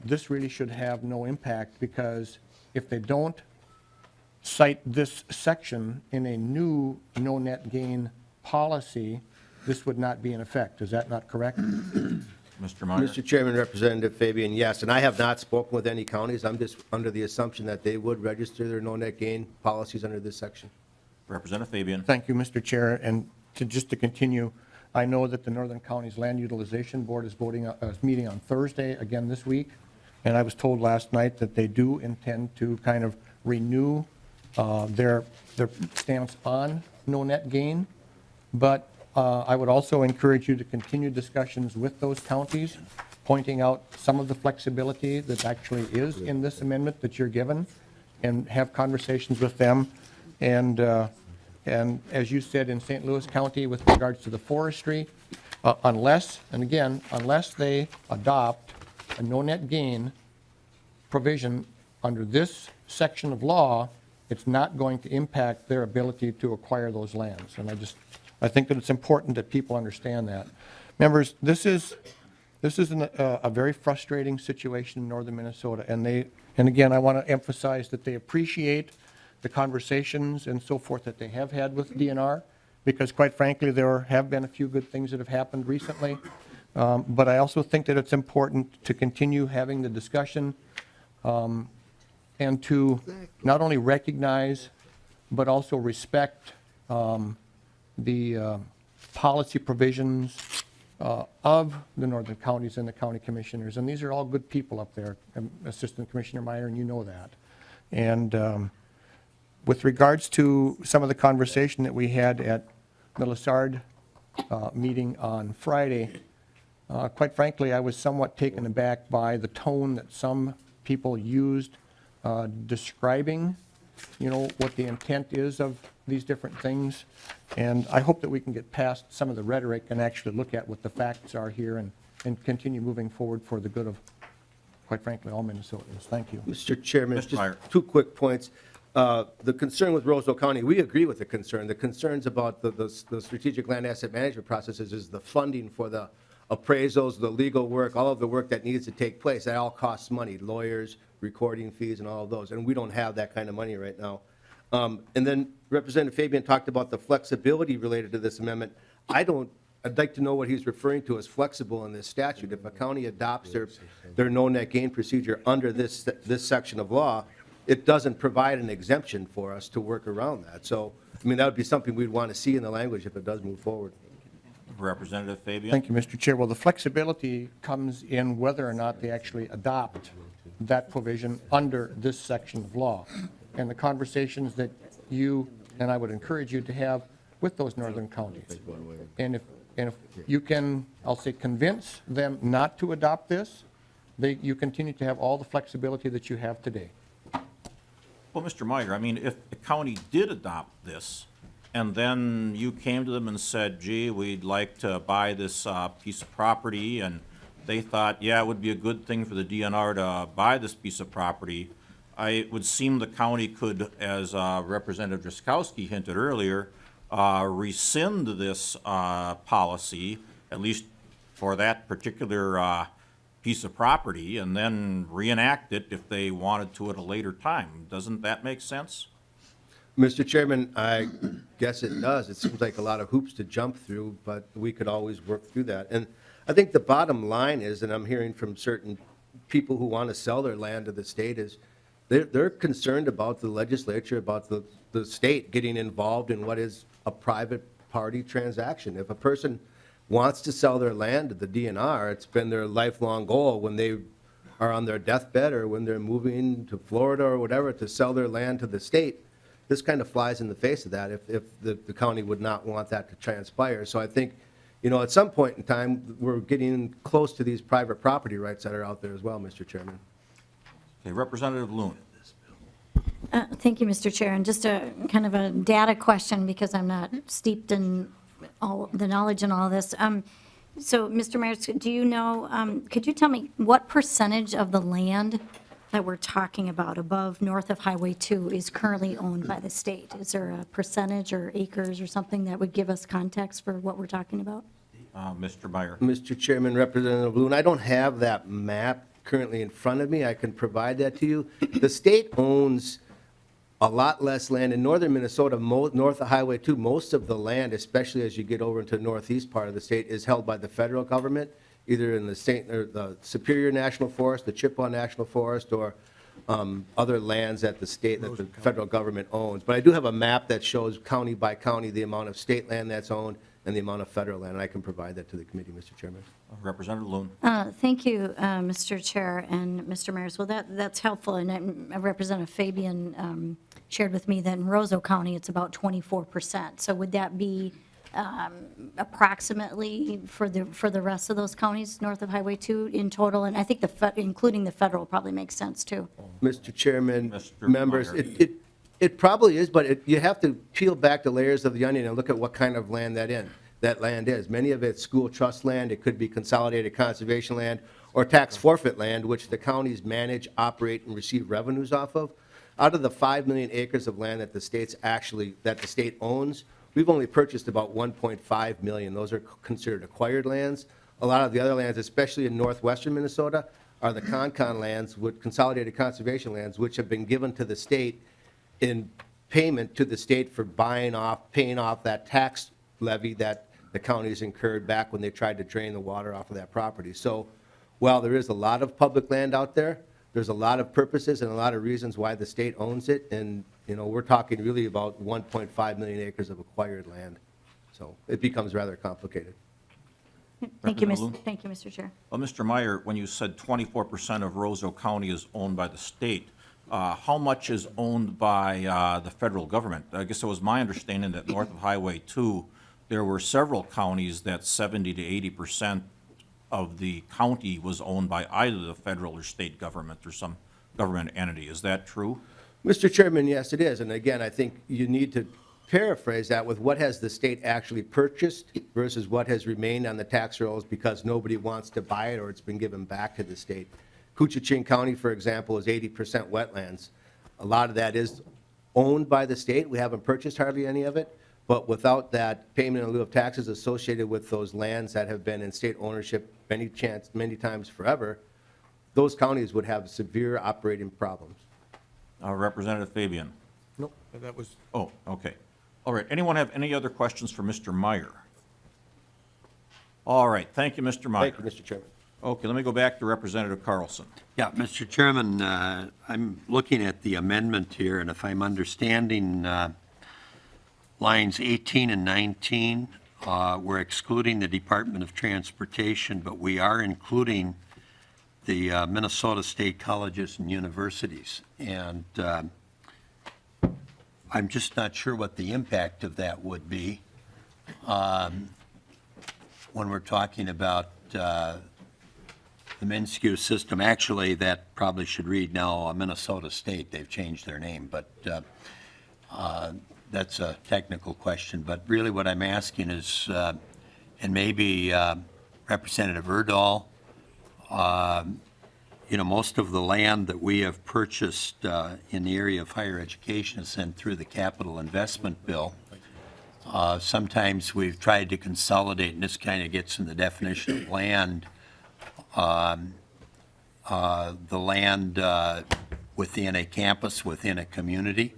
this really should have no impact, because if they don't cite this section in a new no net gain policy, this would not be in effect. Is that not correct? Mr. Meyer? Mr. Chairman, Representative Fabian, yes, and I have not spoken with any counties. I'm just under the assumption that they would register their no net gain policies under this section. Representative Fabian? Thank you, Mr. Chair. And just to continue, I know that the Northern Counties Land Utilization Board is meeting on Thursday again this week, and I was told last night that they do intend to kind of renew their stance on no net gain. But I would also encourage you to continue discussions with those counties, pointing out some of the flexibility that actually is in this amendment that you're given, and have conversations with them. And as you said, in St. Louis County with regards to the forestry, unless they adopt a no net gain provision under this section of law, it's not going to impact their ability to acquire those lands. And I think that it's important that people understand that. Members, this is a very frustrating situation in northern Minnesota, and again, I want to emphasize that they appreciate the conversations and so forth that they have had with DNR, because quite frankly, there have been a few good things that have happened recently. But I also think that it's important to continue having the discussion and to not only recognize, but also respect the policy provisions of the northern counties and the county commissioners. And these are all good people up there, Assistant Commissioner Meyer, and you know that. And with regards to some of the conversation that we had at the Lessard meeting on Friday, quite frankly, I was somewhat taken aback by the tone that some people used describing, what the intent is of these different things. And I hope that we can get past some of the rhetoric and actually look at what the facts are here and continue moving forward for the good of, quite frankly, all Minnesotans. Thank you. Mr. Chairman, Mr. Meyer. just two quick points. The concern with Roseau County, we agree with the concern. The concerns about the strategic land asset management processes is the funding for the appraisals, the legal work, all of the work that needs to take place. That all costs money, lawyers, recording fees, and all of those. And we don't have that kind of money right now. And then Representative Fabian talked about the flexibility related to this amendment. I'd like to know what he's referring to as flexible in this statute. If a county adopts their no net gain procedure under this section of law, it doesn't provide an exemption for us to work around that. So, that would be something we'd want to see in the language if it does move forward. Representative Fabian? Thank you, Mr. Chair. Well, the flexibility comes in whether or not they actually adopt that provision under this section of law. And the conversations that you, and I would encourage you to have with those northern counties. And if you can, I'll say, convince them not to adopt this, you continue to have all the flexibility that you have today. Well, Mr. Meyer, if the county did adopt this, and then you came to them and said, gee, we'd like to buy this piece of property, and they thought, yeah, it would be a good thing for the DNR to buy this piece of property, it would seem the county could, as Representative Drazkowski hinted earlier, rescind this policy, at least for that particular piece of property, and then reenact it if they wanted to at a later time. Doesn't that make sense? Mr. Chairman, I guess it does. It seems like a lot of hoops to jump through, but we could always work through that. And I think the bottom line is, and I'm hearing from certain people who want to sell their land to the state, is they're concerned about the legislature, about the state getting involved in what is a private party transaction. If a person wants to sell their land to the DNR, it's been their lifelong goal when they are on their deathbed or when they're moving to Florida or whatever to sell their land to the state. this kind of flies in the face of that if the county would not want that to transpire. So I think, at some point in time, we're getting close to these private property rights that are out there as well, Mr. Chairman. Okay, Representative Loon. Thank you, Mr. Chair. And just a kind of a data question, because I'm not steeped in all the knowledge in all this. So, Mr. Myers, do you know, could you tell me what percentage of the land that we're talking about above north of Highway 2 is currently owned by the state? Is there a percentage or acres or something that would give us context for what we're talking about? Mr. Meyer. Mr. Chairman, Representative Loon, I don't have that map currently in front of me. I can provide that to you. The state owns a lot less land in northern Minnesota, north of Highway 2. Most of the land, especially as you get over into the northeast part of the state, is held by the federal government, either in the state or the Superior National Forest, the Chippewa National Forest, or other lands that the state, that the federal government owns. But I do have a map that shows county by county the amount of state land that's owned and the amount of federal land, and I can provide that to the committee, Mr. Chairman. Representative Loon. Thank you, Mr. Chair and Mr. Myers. Well, that's helpful, and Representative Fabian shared with me that in Roseau County, it's about 24%. So would that be approximately for the rest of those counties north of Highway 2 in total? And I think including the federal probably makes sense, too. Mr. Chairman, Mr. members, Meyer. it probably is, but you have to peel back the layers of the onion and look at what kind of land that land is. Many of it's school trust land, it could be consolidated conservation land, or tax forfeit land, which the counties manage, operate, and receive revenues off of. Out of the 5 million acres of land that the state owns, we've only purchased about 1.5 million. Those are considered acquired lands. A lot of the other lands, especially in northwestern Minnesota, are the con lands with consolidated conservation lands, which have been given to the state in payment to the state for paying off that tax levy that the counties incurred back when they tried to drain the water off of that property. So while there is a lot of public land out there, there's a lot of purposes and a lot of reasons why the state owns it. And, we're talking really about 1.5 million acres of acquired land. So it becomes rather complicated. Thank you, Representative Mr. Chair. Well, Mr. Meyer, when you said 24% of Roseau County is owned by the state, how much is owned by the federal government? I guess it was my understanding that north of Highway 2, there were several counties that 70 to 80% of the county was owned by either the federal or state government or some government entity. Is that true? Mr. Chairman, yes, it is. And again, I think you need to paraphrase that with what has the state actually purchased versus what has remained on the tax rolls because nobody wants to buy it or it's been given back to the state. Koochiching County, for example, is 80% wetlands. A lot of that is owned by the state. We haven't purchased hardly any of it. But without that payment in lieu of taxes associated with those lands that have been in state ownership many times forever, those counties would have severe operating problems. Representative Fabian. Nope, that was. Oh, okay. All right. Anyone have any other questions for Mr. Meyer? All right. Thank you, Mr. Meyer. Thank you, Mr. Chairman. Okay, let me go back to Representative Carlson. Yeah, Mr. Chairman, I'm looking at the amendment here, and if I'm understanding lines 18 and 19, we're excluding the Department of Transportation, but we are including the Minnesota State Colleges and Universities. And I'm just not sure what the impact of that would be when we're talking about the MnSCU system. Actually, that probably should read now Minnesota State. They've changed their name, but that's a technical question. But really what I'm asking is, and maybe Representative Erdahl, most of the land that we have purchased in the area of higher education is sent through the capital investment bill. Sometimes we've tried to consolidate, and this kind of gets in the definition of land, the land within a campus, within a community.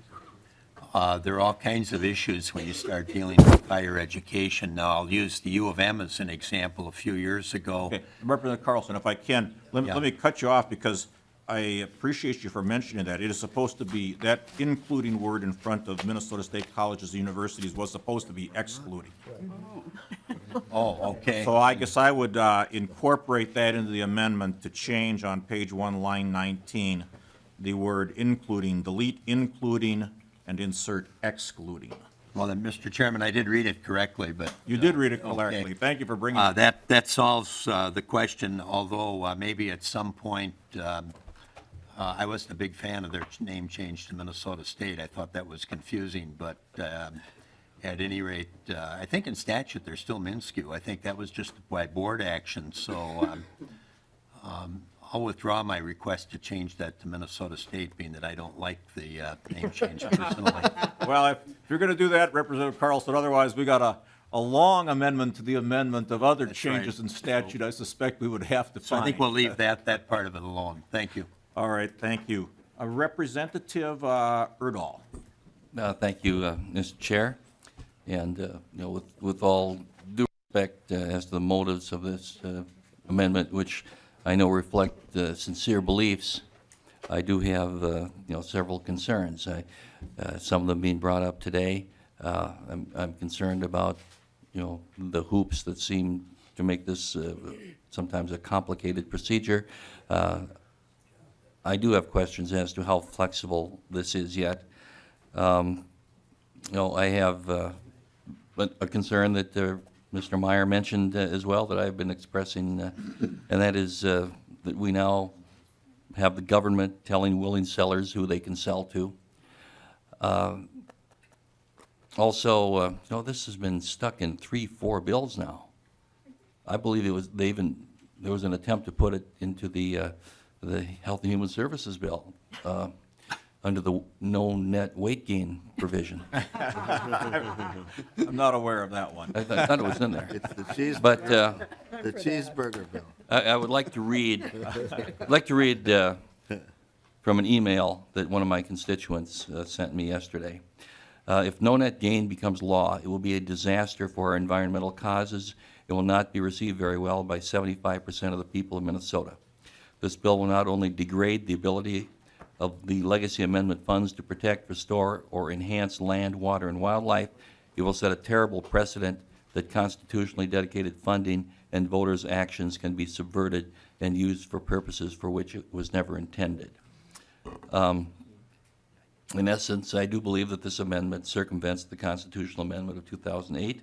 There are all kinds of issues when you start dealing with higher education. Now, I'll use the U of M as an example. A few years ago. Okay, Representative Carlson, if I can, let me cut you off because I appreciate you for mentioning that. It is supposed to be, that including word in front of Minnesota State Colleges and Universities was supposed to be excluding. Oh, okay. So I guess I would incorporate that into the amendment to change on page 1, line 19, the word including, delete including and insert excluding. Well, then, Mr. Chairman, I did read it correctly, but. You did read it Okay. correctly. Thank you for bringing it. That solves the question, although maybe at some point, I wasn't a big fan of their name change to Minnesota State. I thought that was confusing, but at any rate, I think in statute, they're still Minskew. I think that was just by board action, so I'll withdraw my request to change that to Minnesota State, being that I don't like the name change personally. Well, if you're going to do that, Representative Carlson, otherwise we got a long amendment to the amendment of other changes in statute I suspect we would have to So I find. think we'll leave that part of it alone. Thank you. All right, thank you. Representative Erdahl. Thank you, Mr. Chair. And, with all due respect as to the motives of this amendment, which I know reflect sincere beliefs, I do have, several concerns. Some of them being brought up today. I'm concerned about, the hoops that seem to make this sometimes a complicated procedure. I do have questions as to how flexible this is yet. I have a concern that Mr. Meyer mentioned as well that I've been expressing, and that is that we now have the government telling willing sellers who they can sell to. Also, this has been stuck in 3-4 bills now. I believe there was an attempt to put it into the Health and Human Services bill under the no net weight gain provision. I'm not aware of that one. I thought it was in there. It's the cheeseburger, But the cheeseburger bill. I would like to read, from an email that one of my constituents sent me yesterday. If no net gain becomes law, it will be a disaster for our environmental causes. It will not be received very well by 75% of the people of Minnesota. This bill will not only degrade the ability of the legacy amendment funds to protect, restore, or enhance land, water, and wildlife, it will set a terrible precedent that constitutionally dedicated funding and voters' actions can be subverted and used for purposes for which it was never intended. In essence, I do believe that this amendment circumvents the constitutional amendment of 2008.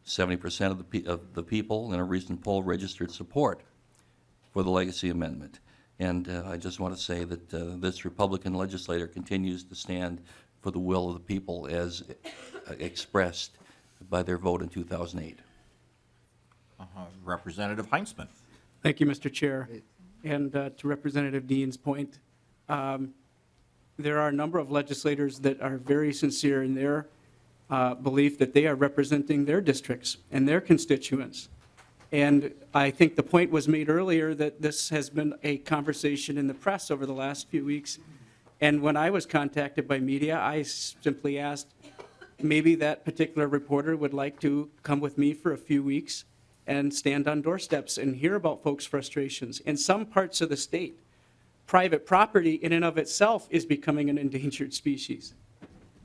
70% of the people in a recent poll registered support for the legacy amendment. And I just want to say that this Republican legislator continues to stand for the will of the people as expressed by their vote in 2008. Representative Heintzeman. Thank you, Mr. Chair. And to Representative Dean's point, there are a number of legislators that are very sincere in their belief that they are representing their districts and their constituents. And I think the point was made earlier that this has been a conversation in the press over the last few weeks. And when I was contacted by media, I simply asked, maybe that particular reporter would like to come with me for a few weeks and stand on doorsteps and hear about folks' frustrations. In some parts of the state, private property in and of itself is becoming an endangered species.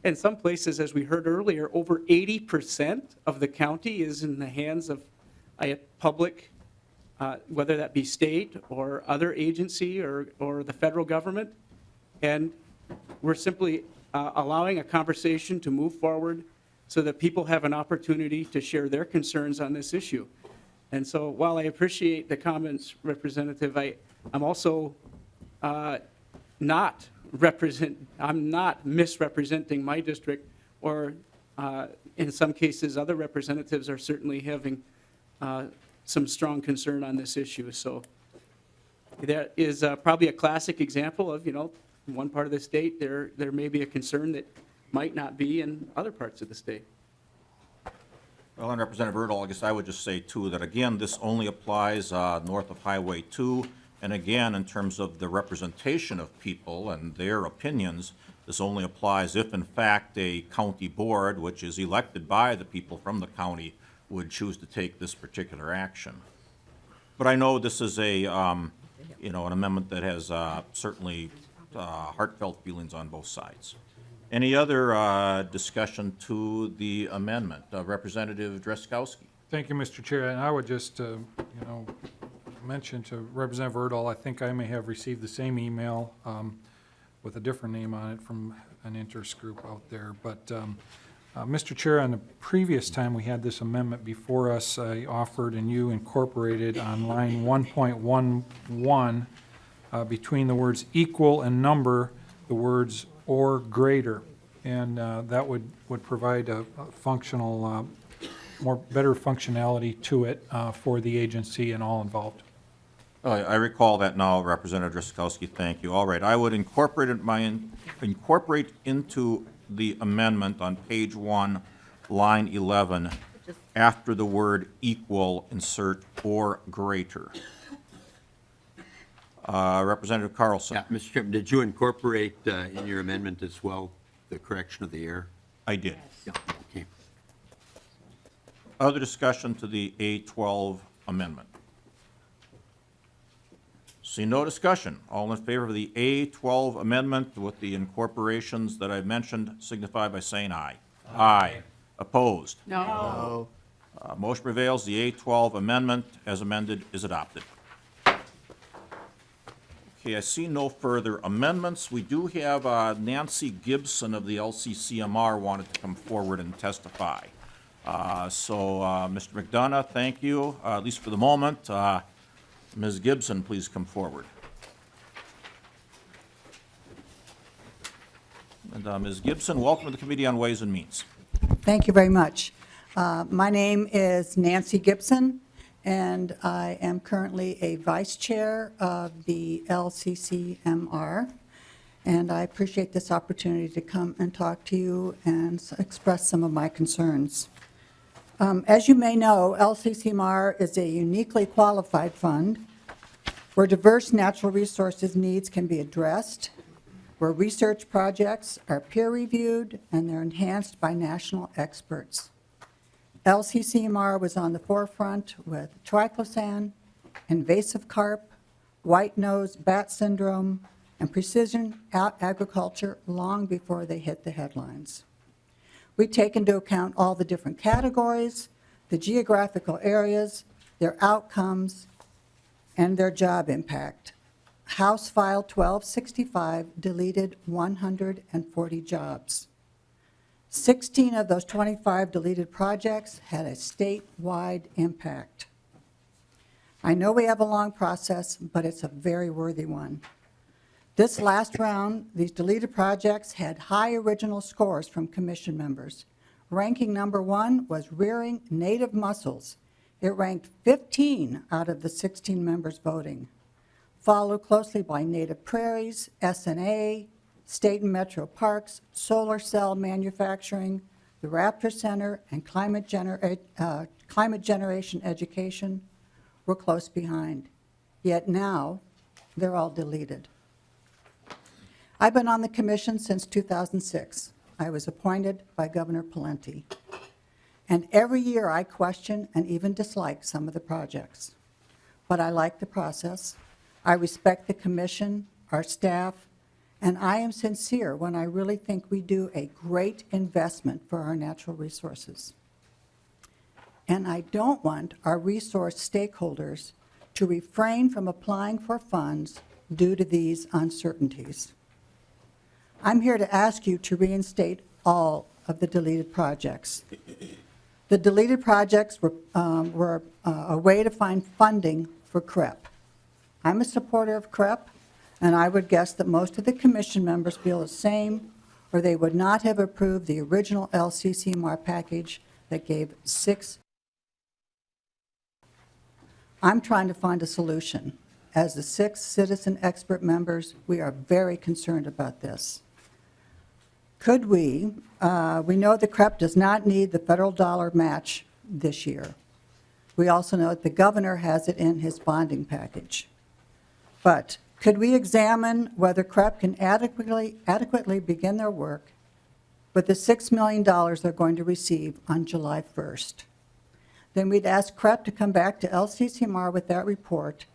In some places, as we heard earlier, over 80% of the county is in the hands of a public, whether that be state or other agency or the federal government. And we're simply allowing a conversation to move forward so that people have an opportunity to share their concerns on this issue. And so while I appreciate the comments, Representative, I'm also not misrepresenting my district, or in some cases, other representatives are certainly having some strong concern on this issue. So that is probably a classic example of, in one part of the state, there may be a concern that might not be in other parts of the state. Well, and Representative Erdahl, I guess I would just say, too, that again, this only applies north of Highway 2. And again, in terms of the representation of people and their opinions, this only applies if, in fact, a county board, which is elected by the people from the county, would choose to take this particular action. But I know this is an amendment that has certainly heartfelt feelings on both sides. Any other discussion to the amendment? Representative Drazkowski. Thank you, Mr. Chair. And I would just, mention to Representative Erdahl, I think I may have received the same email with a different name on it from an interest group out there. But, Mr. Chair, on the previous time we had this amendment before us, I offered and you incorporated on line 1.11 between the words equal and number, the words or greater. And that would provide a functional, better functionality to it for the agency and all involved. I recall that now, Representative Driscollowski, thank you. All right, I would incorporate into the amendment on page 1, line 11, after the word equal, insert or greater. Representative Carlson. Yeah, Mr. Chairman, did you incorporate in your amendment as well the correction of the error? I did. Yeah, okay. Other discussion to the A12 amendment? See no discussion. All in favor of the A12 amendment with the incorporations that I mentioned signify by saying aye. Aye. Opposed? No. Motion prevails. The A12 amendment as amended is adopted. Okay, I see no further amendments. We do have Nancy Gibson of the LCCMR wanted to come forward and testify. Mr. McDonough, thank you, at least for the moment. Ms. Gibson, please come forward. And Ms. Gibson, welcome to the Committee on Ways and Means. Thank you very much. My name is Nancy Gibson, and I am currently a vice chair of the LCCMR. And I appreciate this opportunity to come and talk to you and express some of my concerns. As you may know, LCCMR is a uniquely qualified fund where diverse natural resources needs can be addressed, where research projects are peer-reviewed and they're enhanced by national experts. LCCMR was on the forefront with triclosan, invasive carp, white-nosed bat syndrome, and precision agriculture long before they hit the headlines. We take into account all the different categories, the geographical areas, their outcomes, and their job impact. House File 1265 deleted 140 jobs. 16 of those 25 deleted projects had a statewide impact. I know we have a long process, but it's a very worthy one. This last round, these deleted projects had high original scores from commission members. Ranking number 1 was rearing native mussels. It ranked 15 out of the 16 members voting, followed closely by native prairies, SNA, state and metro parks, solar cell manufacturing, the Raptor Center, and climate generation education were close behind. Yet now, they're all deleted. I've been on the commission since 2006. I was appointed by Governor Pawlenty. And every year I question and even dislike some of the projects. But I like the process. I respect the commission, our staff, and I am sincere when I really think we do a great investment for our natural resources. And I don't want our resource stakeholders to refrain from applying for funds due to these uncertainties. I'm here to ask you to reinstate all of the deleted projects. The deleted projects were a way to find funding for CREP. I'm a supporter of CREP, and I would guess that most of the commission members feel the same, or they would not have approved the original LCCMR package that gave 6. I'm trying to find a solution. As the 6 citizen expert members, we are very concerned about this. Could we know the CREP does not need the federal dollar match this year. We also know that the governor has it in his bonding package. But could we examine whether CREP can adequately begin their work with the $6 million they're going to receive on July 1st? Then we'd ask CREP to come back to LCCMR with that report,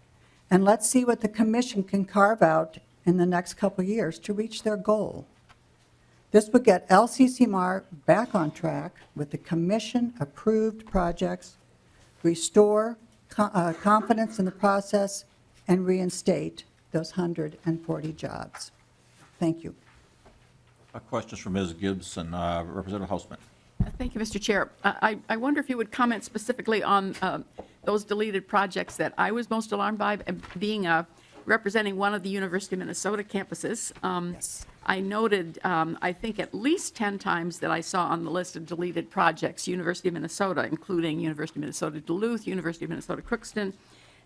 and let's see what the commission can carve out in the next couple of years to reach their goal. This would get LCCMR back on track with the commission-approved projects, restore confidence in the process, and reinstate those 140 jobs. Thank you. Questions for Ms. Gibson, Representative Hausman. Thank you, Mr. Chair. I wonder if you would comment specifically on those deleted projects that I was most alarmed by, being representing one of the University of Minnesota campuses. I noted, I think at least 10 times that I saw on the list of deleted projects, University of Minnesota, including University of Minnesota Duluth, University of Minnesota Crookston,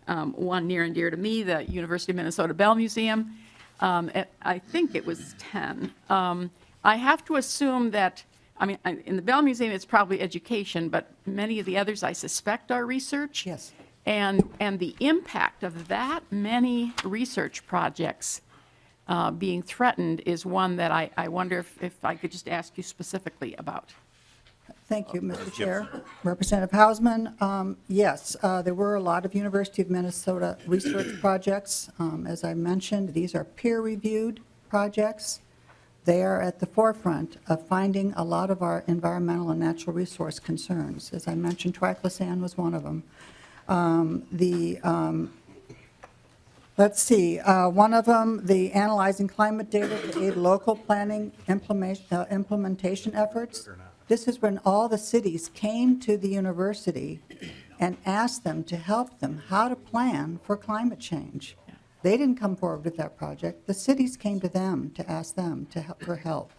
one near and dear to me, the University of Minnesota Bell Museum. I think it was 10. I have to assume that, I mean, in the Bell Museum, it's probably education, but many of the others, I suspect, are research. Yes. And the impact of that many research projects being threatened is one that I wonder if I could just ask you specifically about. Thank you, Mr. Chair. Representative Heintzeman, yes, there were a lot of University of Minnesota research projects. As I mentioned, these are peer-reviewed projects. They are at the forefront of finding a lot of our environmental and natural resource concerns. As I mentioned, triclosan was one of them. Let's see, one of them, the analyzing climate data to aid local planning implementation efforts. This is when all the cities came to the university and asked them to help them how to plan for climate change. They didn't come forward with that project. The cities came to them to ask them for help.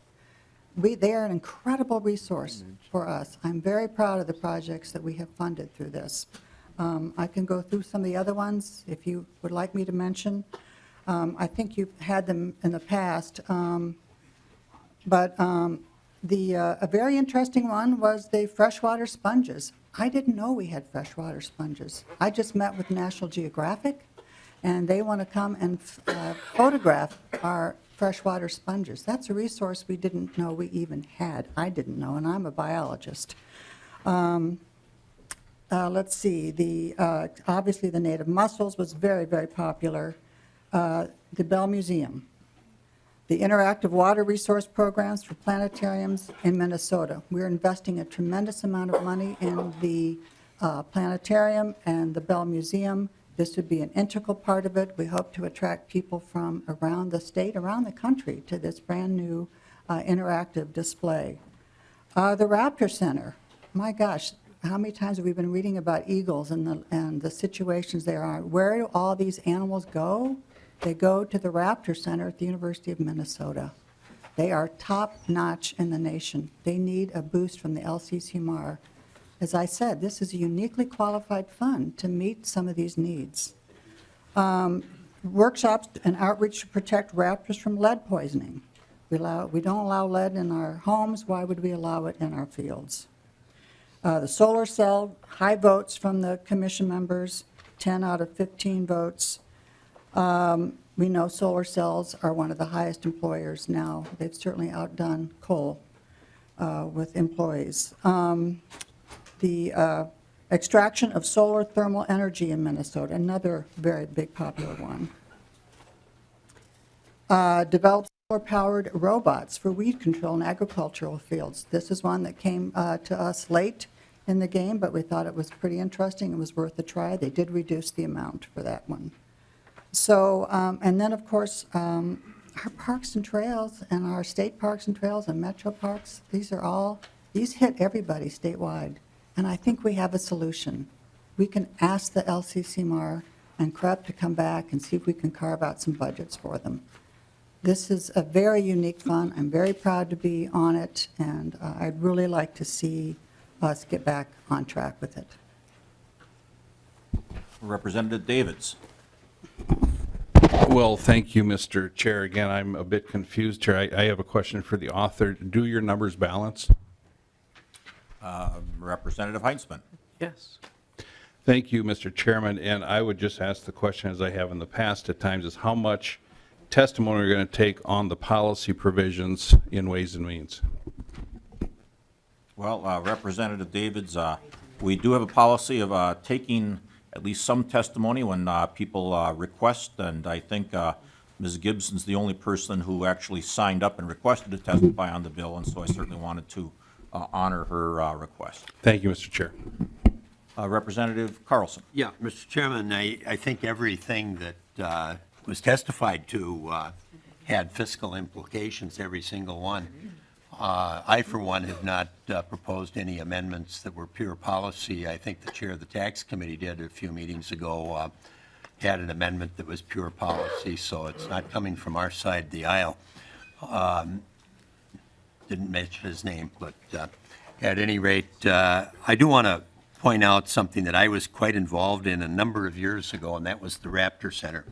They are an incredible resource for us. I'm very proud of the projects that we have funded through this. I can go through some of the other ones if you would like me to mention. I think you've had them in the past. A very interesting one was the freshwater sponges. I didn't know we had freshwater sponges. I just met with National Geographic, and they want to come and photograph our freshwater sponges. That's a resource we didn't know we even had. I didn't know, and I'm a biologist. Let's see, obviously the native mussels was very, very popular. The Bell Museum. The interactive water resource programs for planetariums in Minnesota. We're investing a tremendous amount of money in the planetarium and the Bell Museum. This would be an integral part of it. We hope to attract people from around the state, around the country, to this brand-new interactive display. The Raptor Center. My gosh, how many times have we been reading about eagles and the situations there are? Where do all these animals go? They go to the Raptor Center at the University of Minnesota. They are top-notch in the nation. They need a boost from the LCCMR. As I said, this is a uniquely qualified fund to meet some of these needs. Workshops and outreach to protect raptors from lead poisoning. We don't allow lead in our homes. Why would we allow it in our fields? The solar cell, high votes from the commission members, 10 out of 15 votes. We know solar cells are one of the highest employers now. They've certainly outdone coal with employees. The extraction of solar thermal energy in Minnesota, another very big popular one. Develop solar-powered robots for weed control in agricultural fields. This is one that came to us late in the game, but we thought it was pretty interesting. It was worth a try. They did reduce the amount for that one. So, and then, of course, our parks and trails and our state parks and trails and metro parks, these hit everybody statewide. And I think we have a solution. We can ask the LCCMR and CREP to come back and see if we can carve out some budgets for them. This is a very unique fund. I'm very proud to be on it, and I'd really like to see us get back on track with it. Representative Davids. Well, thank you, Mr. Chair. Again, I'm a bit confused here. I have a question for the author. Do your numbers balance? Representative Heintzeman. Yes. Thank you, Mr. Chairman. And I would just ask the question, as I have in the past at times, is how much testimony are you going to take on the policy provisions in Ways and Means? Well, Representative Davids, we do have a policy of taking at least some testimony when people request, and I think Ms. Gibson's the only person who actually signed up and requested to testify on the bill, and so I certainly wanted to honor her request. Thank you, Mr. Chair. Representative Carlson. Yeah, Mr. Chairman, I think everything that was testified to had fiscal implications, every single one. I, for one, have not proposed any amendments that were pure policy. I think the chair of the tax committee did a few meetings ago, had an amendment that was pure policy, so it's not coming from our side of the aisle. Didn't mention his name, but at any rate, I do want to point out something that I was quite involved in a number of years ago, and that was the Raptor Center.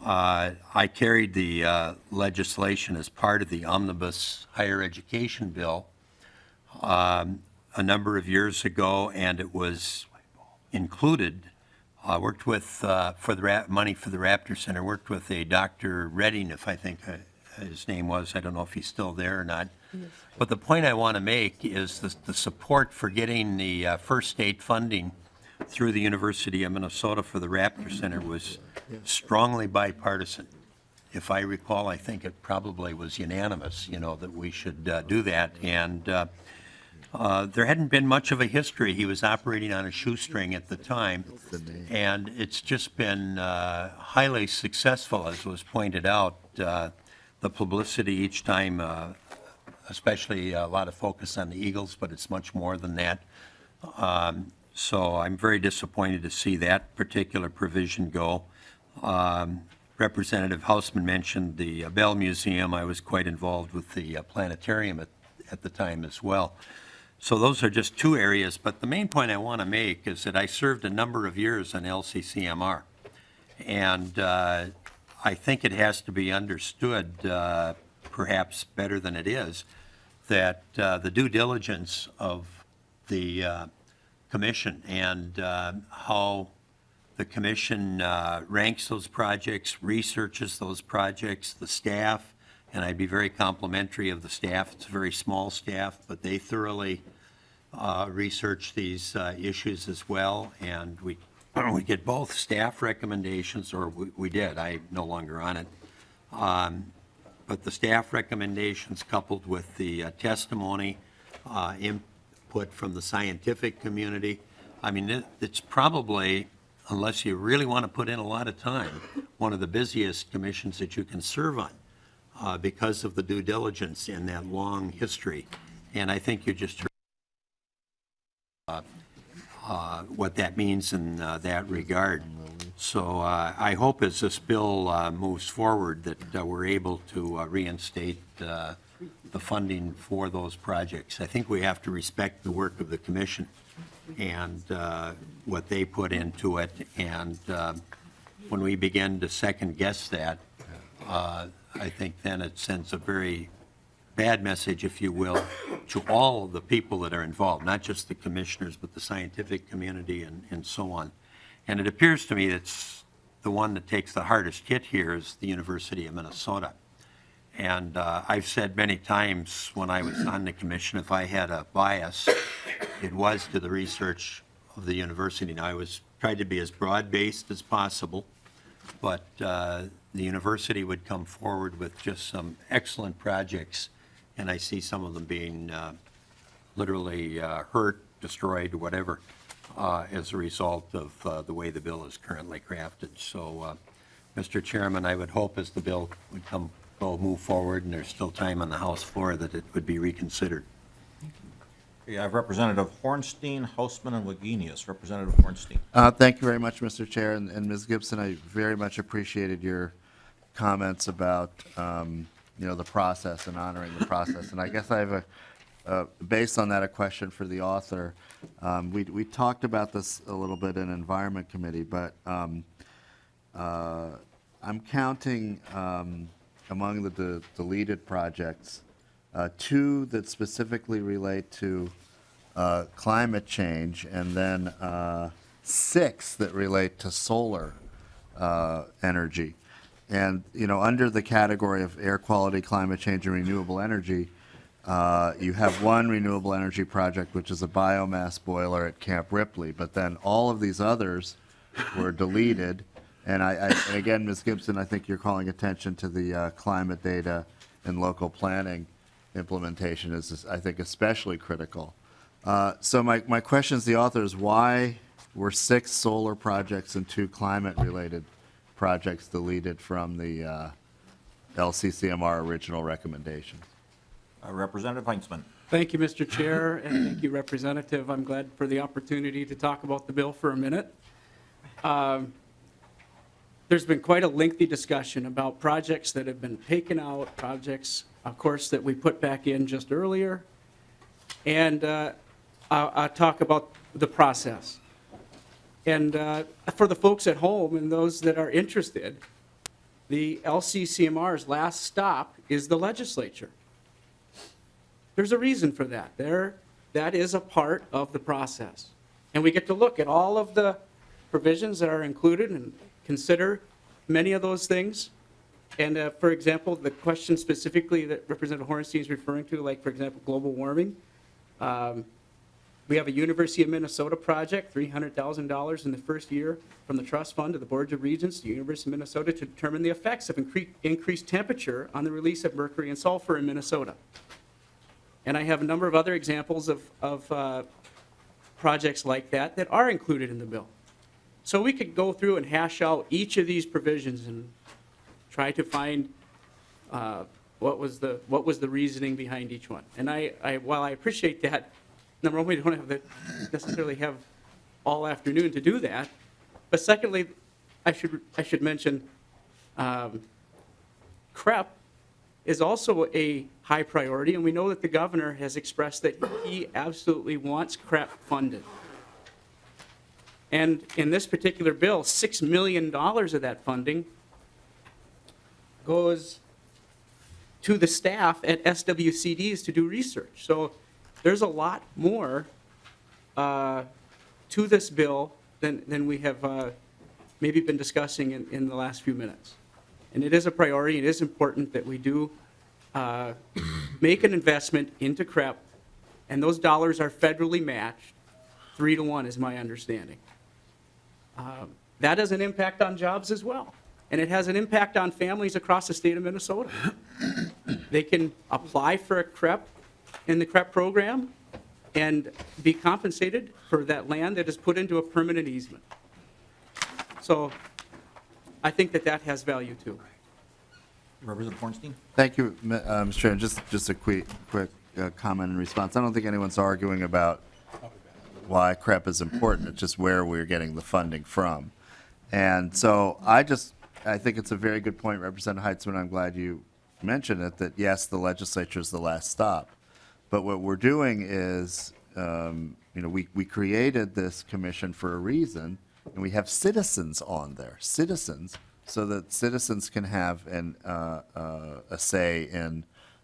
I carried the legislation as part of the omnibus higher education bill a number of years ago, and it was included. I worked with, for the money for the Raptor Center, worked with a Dr. Redding, if I think his name was. I don't know if he's still there or not. But the point I want to make is the support for getting the first state funding through the University of Minnesota for the Raptor Center was strongly bipartisan. If I recall, I think it probably was unanimous, that we should do that. And there hadn't been much of a history. He was operating on a shoestring at the time. And it's just been highly successful, as was pointed out. The publicity each time, especially a lot of focus on the Eagles, but it's much more than that. So I'm very disappointed to see that particular provision go. Representative Heintzeman mentioned the Bell Museum. I was quite involved with the planetarium at the time as well. So those are just two areas, but the main point I want to make is that I served a number of years on LCCMR. And I think it has to be understood, perhaps better than it is, that the due diligence of the commission and how the commission ranks those projects, researches those projects, the staff, and I'd be very complimentary of the staff. It's a very small staff, but they thoroughly research these issues as well, and we get both staff recommendations, or we did. I'm no longer on it. But the staff recommendations coupled with the testimony, input from the scientific community, I mean, it's probably, unless you really want to put in a lot of time, one of the busiest commissions that you can serve on because of the due diligence in that long history. And I think you just heard what that means in that regard. So I hope as this bill moves forward that we're able to reinstate the funding for those projects. I think we have to respect the work of the commission and what they put into it. And when we begin to second guess that, I think then it sends a very bad message, if you will, to all of the people that are involved, not just the commissioners, but the scientific community and so on. And it appears to me it's the one that takes the hardest hit here is the University of Minnesota. And I've said many times when I was on the commission, if I had a bias, it was to the research of the university. Now, I was tried to be as broad-based as possible, but the university would come forward with just some excellent projects, and I see some of them being literally hurt, destroyed, whatever, as a result of the way the bill is currently crafted. So, Mr. Chairman, I would hope as the bill would move forward, and there's still time on the House floor, that it would be reconsidered. Okay, I have Representative Hornstein, Heintzeman, and Wagenius. Representative Hornstein. Thank you very much, Mr. Chair. And Ms. Gibson, I very much appreciated your comments about, the process and honoring the process. And I guess I have based on that, a question for the author. We talked about this a little bit in Environment Committee, but I'm counting among the deleted projects, 2 that specifically relate to climate change, and then 6 that relate to solar energy. And, under the category of air quality, climate change, and renewable energy, you have one renewable energy project, which is a biomass boiler at Camp Ripley, but then all of these others were deleted. And and again, Ms. Gibson, I think you're calling attention to the climate data and local planning implementation is, I think, especially critical. So my question to the author is, why were 6 solar projects and 2 climate-related projects deleted from the LCCMR original recommendations. Representative Heintzeman. Thank you, Mr. Chair, and thank you, Representative. I'm glad for the opportunity to talk about the bill for a minute. There's been quite a lengthy discussion about projects that have been taken out, projects, of course, that we put back in just earlier. And I'll talk about the process. And for the folks at home and those that are interested, the LCCMR's last stop is the legislature. There's a reason for that. That is a part of the process. And we get to look at all of the provisions that are included and consider many of those things. And for example, the question specifically that Representative Hornstein is referring to, like for example, global warming. We have a University of Minnesota project, $300,000 in the first year from the trust fund to the Board of Regents to the University of Minnesota to determine the effects of increased temperature on the release of mercury and sulfur in Minnesota. And I have a number of other examples of projects like that that are included in the bill. So we could go through and hash out each of these provisions and try to find what was the reasoning behind each one. And while I appreciate that, number one, we don't have necessarily have all afternoon to do that. But secondly, I should mention CREP is also a high priority, and we know that the governor has expressed that he absolutely wants CREP funded. And in this particular bill, $6 million of that funding goes to the staff at SWCDs to do research. So there's a lot more to this bill than we have maybe been discussing in the last few minutes. And it is a priority. It is important that we do make an investment into CREP, and those dollars are federally matched 3-to-1 is my understanding. That has an impact on jobs as well, and it has an impact on families across the state of Minnesota. They can apply for a CREP in the CREP program and be compensated for that land that is put into a permanent easement. So I think that has value too. Representative Hornstein. Thank you, Mr. Chairman. Just a quick comment in response. I don't think anyone's arguing about why CREP is important. It's just where we're getting the funding from. And so I think it's a very good point, Representative Heintzeman. I'm glad you mentioned it, that yes, the legislature is the last stop. But what we're doing is, we created this commission for a reason, and we have citizens on there, so that citizens can have a say in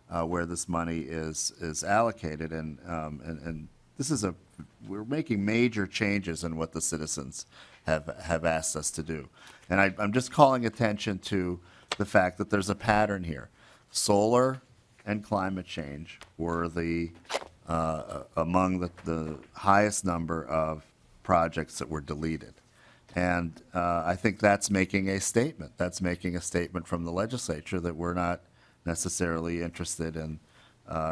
where this money is allocated. And this is we're making major changes in what the citizens have asked us to do. And I'm just calling attention to the fact that there's a pattern here. Solar and climate change were among the highest number of projects that were deleted. And I think that's making a statement. That's making a statement from the legislature that we're not necessarily interested in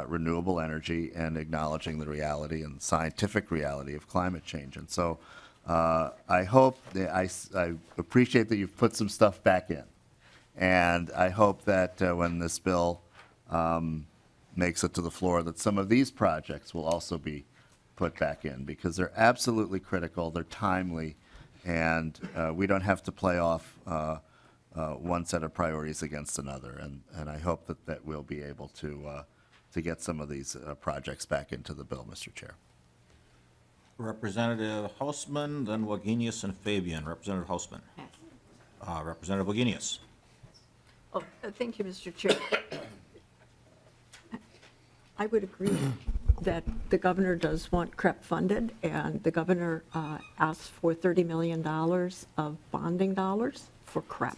renewable energy and acknowledging the reality and scientific reality of climate change. And so I hope, I appreciate that you've put some stuff back in. And I hope that when this bill makes it to the floor, that some of these projects will also be put back in, because they're absolutely critical, they're timely, and we don't have to play off one set of priorities against another. And I hope that we'll be able to get some of these projects back into the bill, Mr. Chair. Representative Hausman, then Wagenius and Fabian. Representative Hausman. Representative Wagenius. Thank you, Mr. Chair. I would agree that the governor does want CREP funded, and the governor asked for $30 million of bonding dollars for CREP.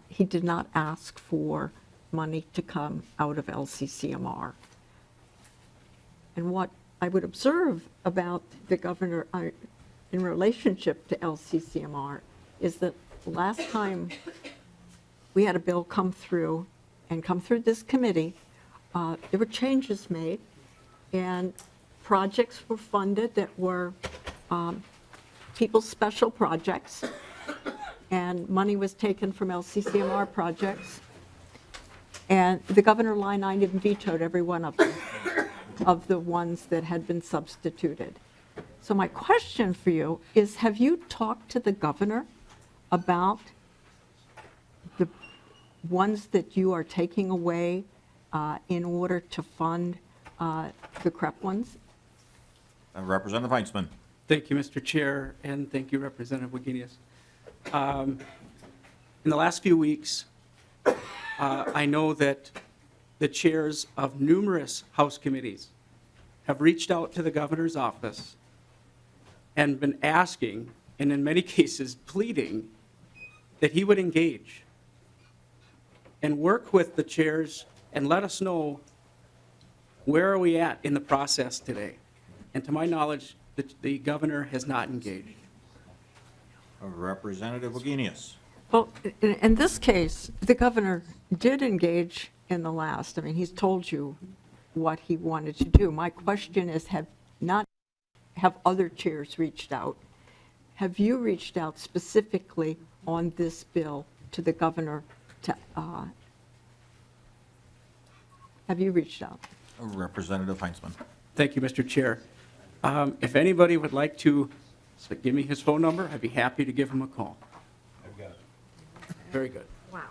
He did not ask for money to come out of LCCMR. And what I would observe about the governor in relationship to LCCMR is that last time we had a bill come through this committee, there were changes made, and projects were funded that were people's special projects, and money was taken from LCCMR projects And the governor line item vetoed every one of them, of the ones that had been substituted. So my question for you is, have you talked to the governor about the ones that you are taking away in order to fund the CREP ones? Representative Heintzeman. Thank you, Mr. Chair, and thank you, Representative Wagenius. In the last few weeks, I know that the chairs of numerous House committees have reached out to the governor's office and been asking, and in many cases pleading, that he would engage and work with the chairs and let us know where are we at in the process today. And to my knowledge, the governor has not engaged. Representative Wagenius. Well, in this case, the governor did engage in the last. I mean, he's told you what he wanted to do. My question is, have other chairs reached out? Have you reached out specifically on this bill to the governor? Have you reached out? Representative Heintzeman. Thank you, Mr. Chair. If anybody would like to give me his phone number, I'd be happy to give him a call. I've got it. Very good. Wow.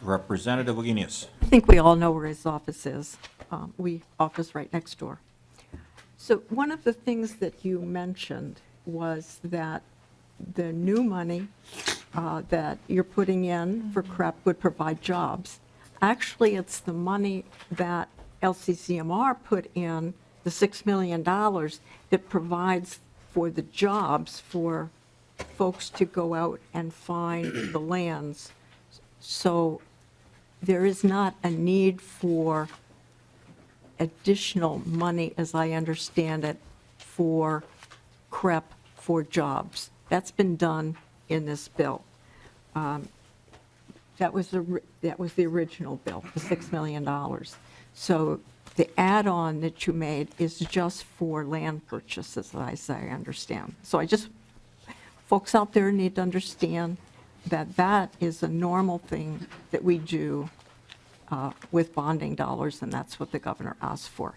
Representative Wagenius. I think we all know where his office is. We office right next door. So one of the things that you mentioned was that the new money that you're putting in for CREP would provide jobs. Actually, it's the money that LCCMR put in, the $6 million, that provides for the jobs for folks to go out and find the lands. So there is not a need for additional money, as I understand it, for CREP for jobs. That's been done in this bill. That was the original bill, the $6 million. So the add-on that you made is just for land purchases, as I understand. So folks out there need to understand that that is a normal thing that we do with bonding dollars, and that's what the governor asked for.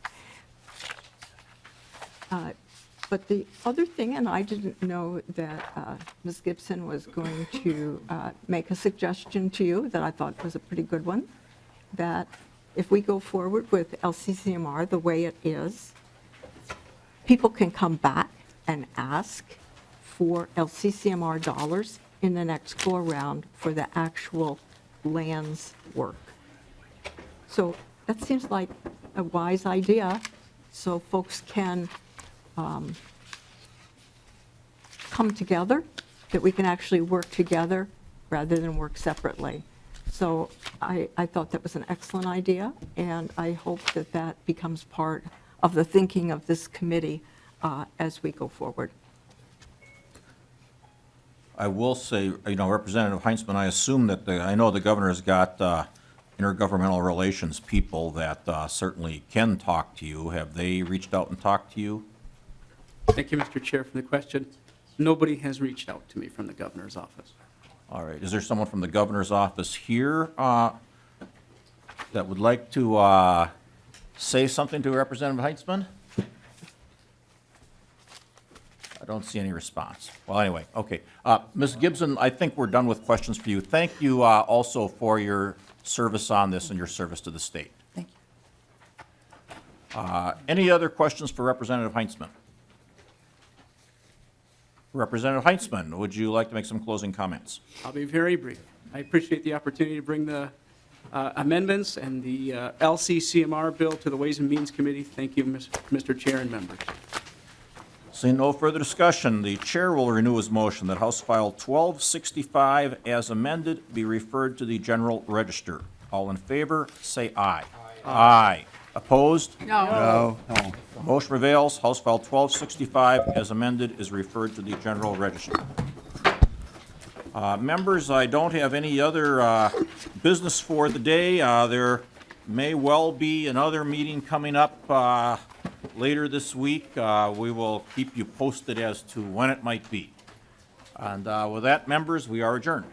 But the other thing, and I didn't know that Ms. Gibson was going to make a suggestion to you that I thought was a pretty good one, that if we go forward with LCCMR the way it is, people can come back and ask for LCCMR dollars in the next go-around for the actual lands work. So that seems like a wise idea, so folks can come together, that we can actually work together rather than work separately. So I thought that was an excellent idea, and I hope that that becomes part of the thinking of this committee as we go forward. I will say, Representative Heintzeman, I assume that I know the governor has got intergovernmental relations people that certainly can talk to you. Have they reached out and talked to you? Thank you, Mr. Chair, for the question. Nobody has reached out to me from the governor's office. All right. Is there someone from the governor's office here that would like to say something to Representative Heintzeman? I don't see any response. Well, anyway, okay. Ms. Gibson, I think we're done with questions for you. Thank you also for your service on this and your service to the state. Thank you. Any other questions for Representative Heintzeman? Representative Heintzeman, would you like to make some closing comments? I'll be very brief. I appreciate the opportunity to bring the amendments and the LCCMR bill to the Ways and Means Committee. Thank you, Mr. Chair and members. Seeing no further discussion, the chair will renew his motion that House File 1265 as amended be referred to the General Register. All in favor, say aye. Aye. Opposed? No. No. Motion prevails. House File 1265 as amended is referred to the General Register. Members, I don't have any other business for the day. There may well be another meeting coming up later this week. We will keep you posted as to when it might be. And with that, members, we are adjourned.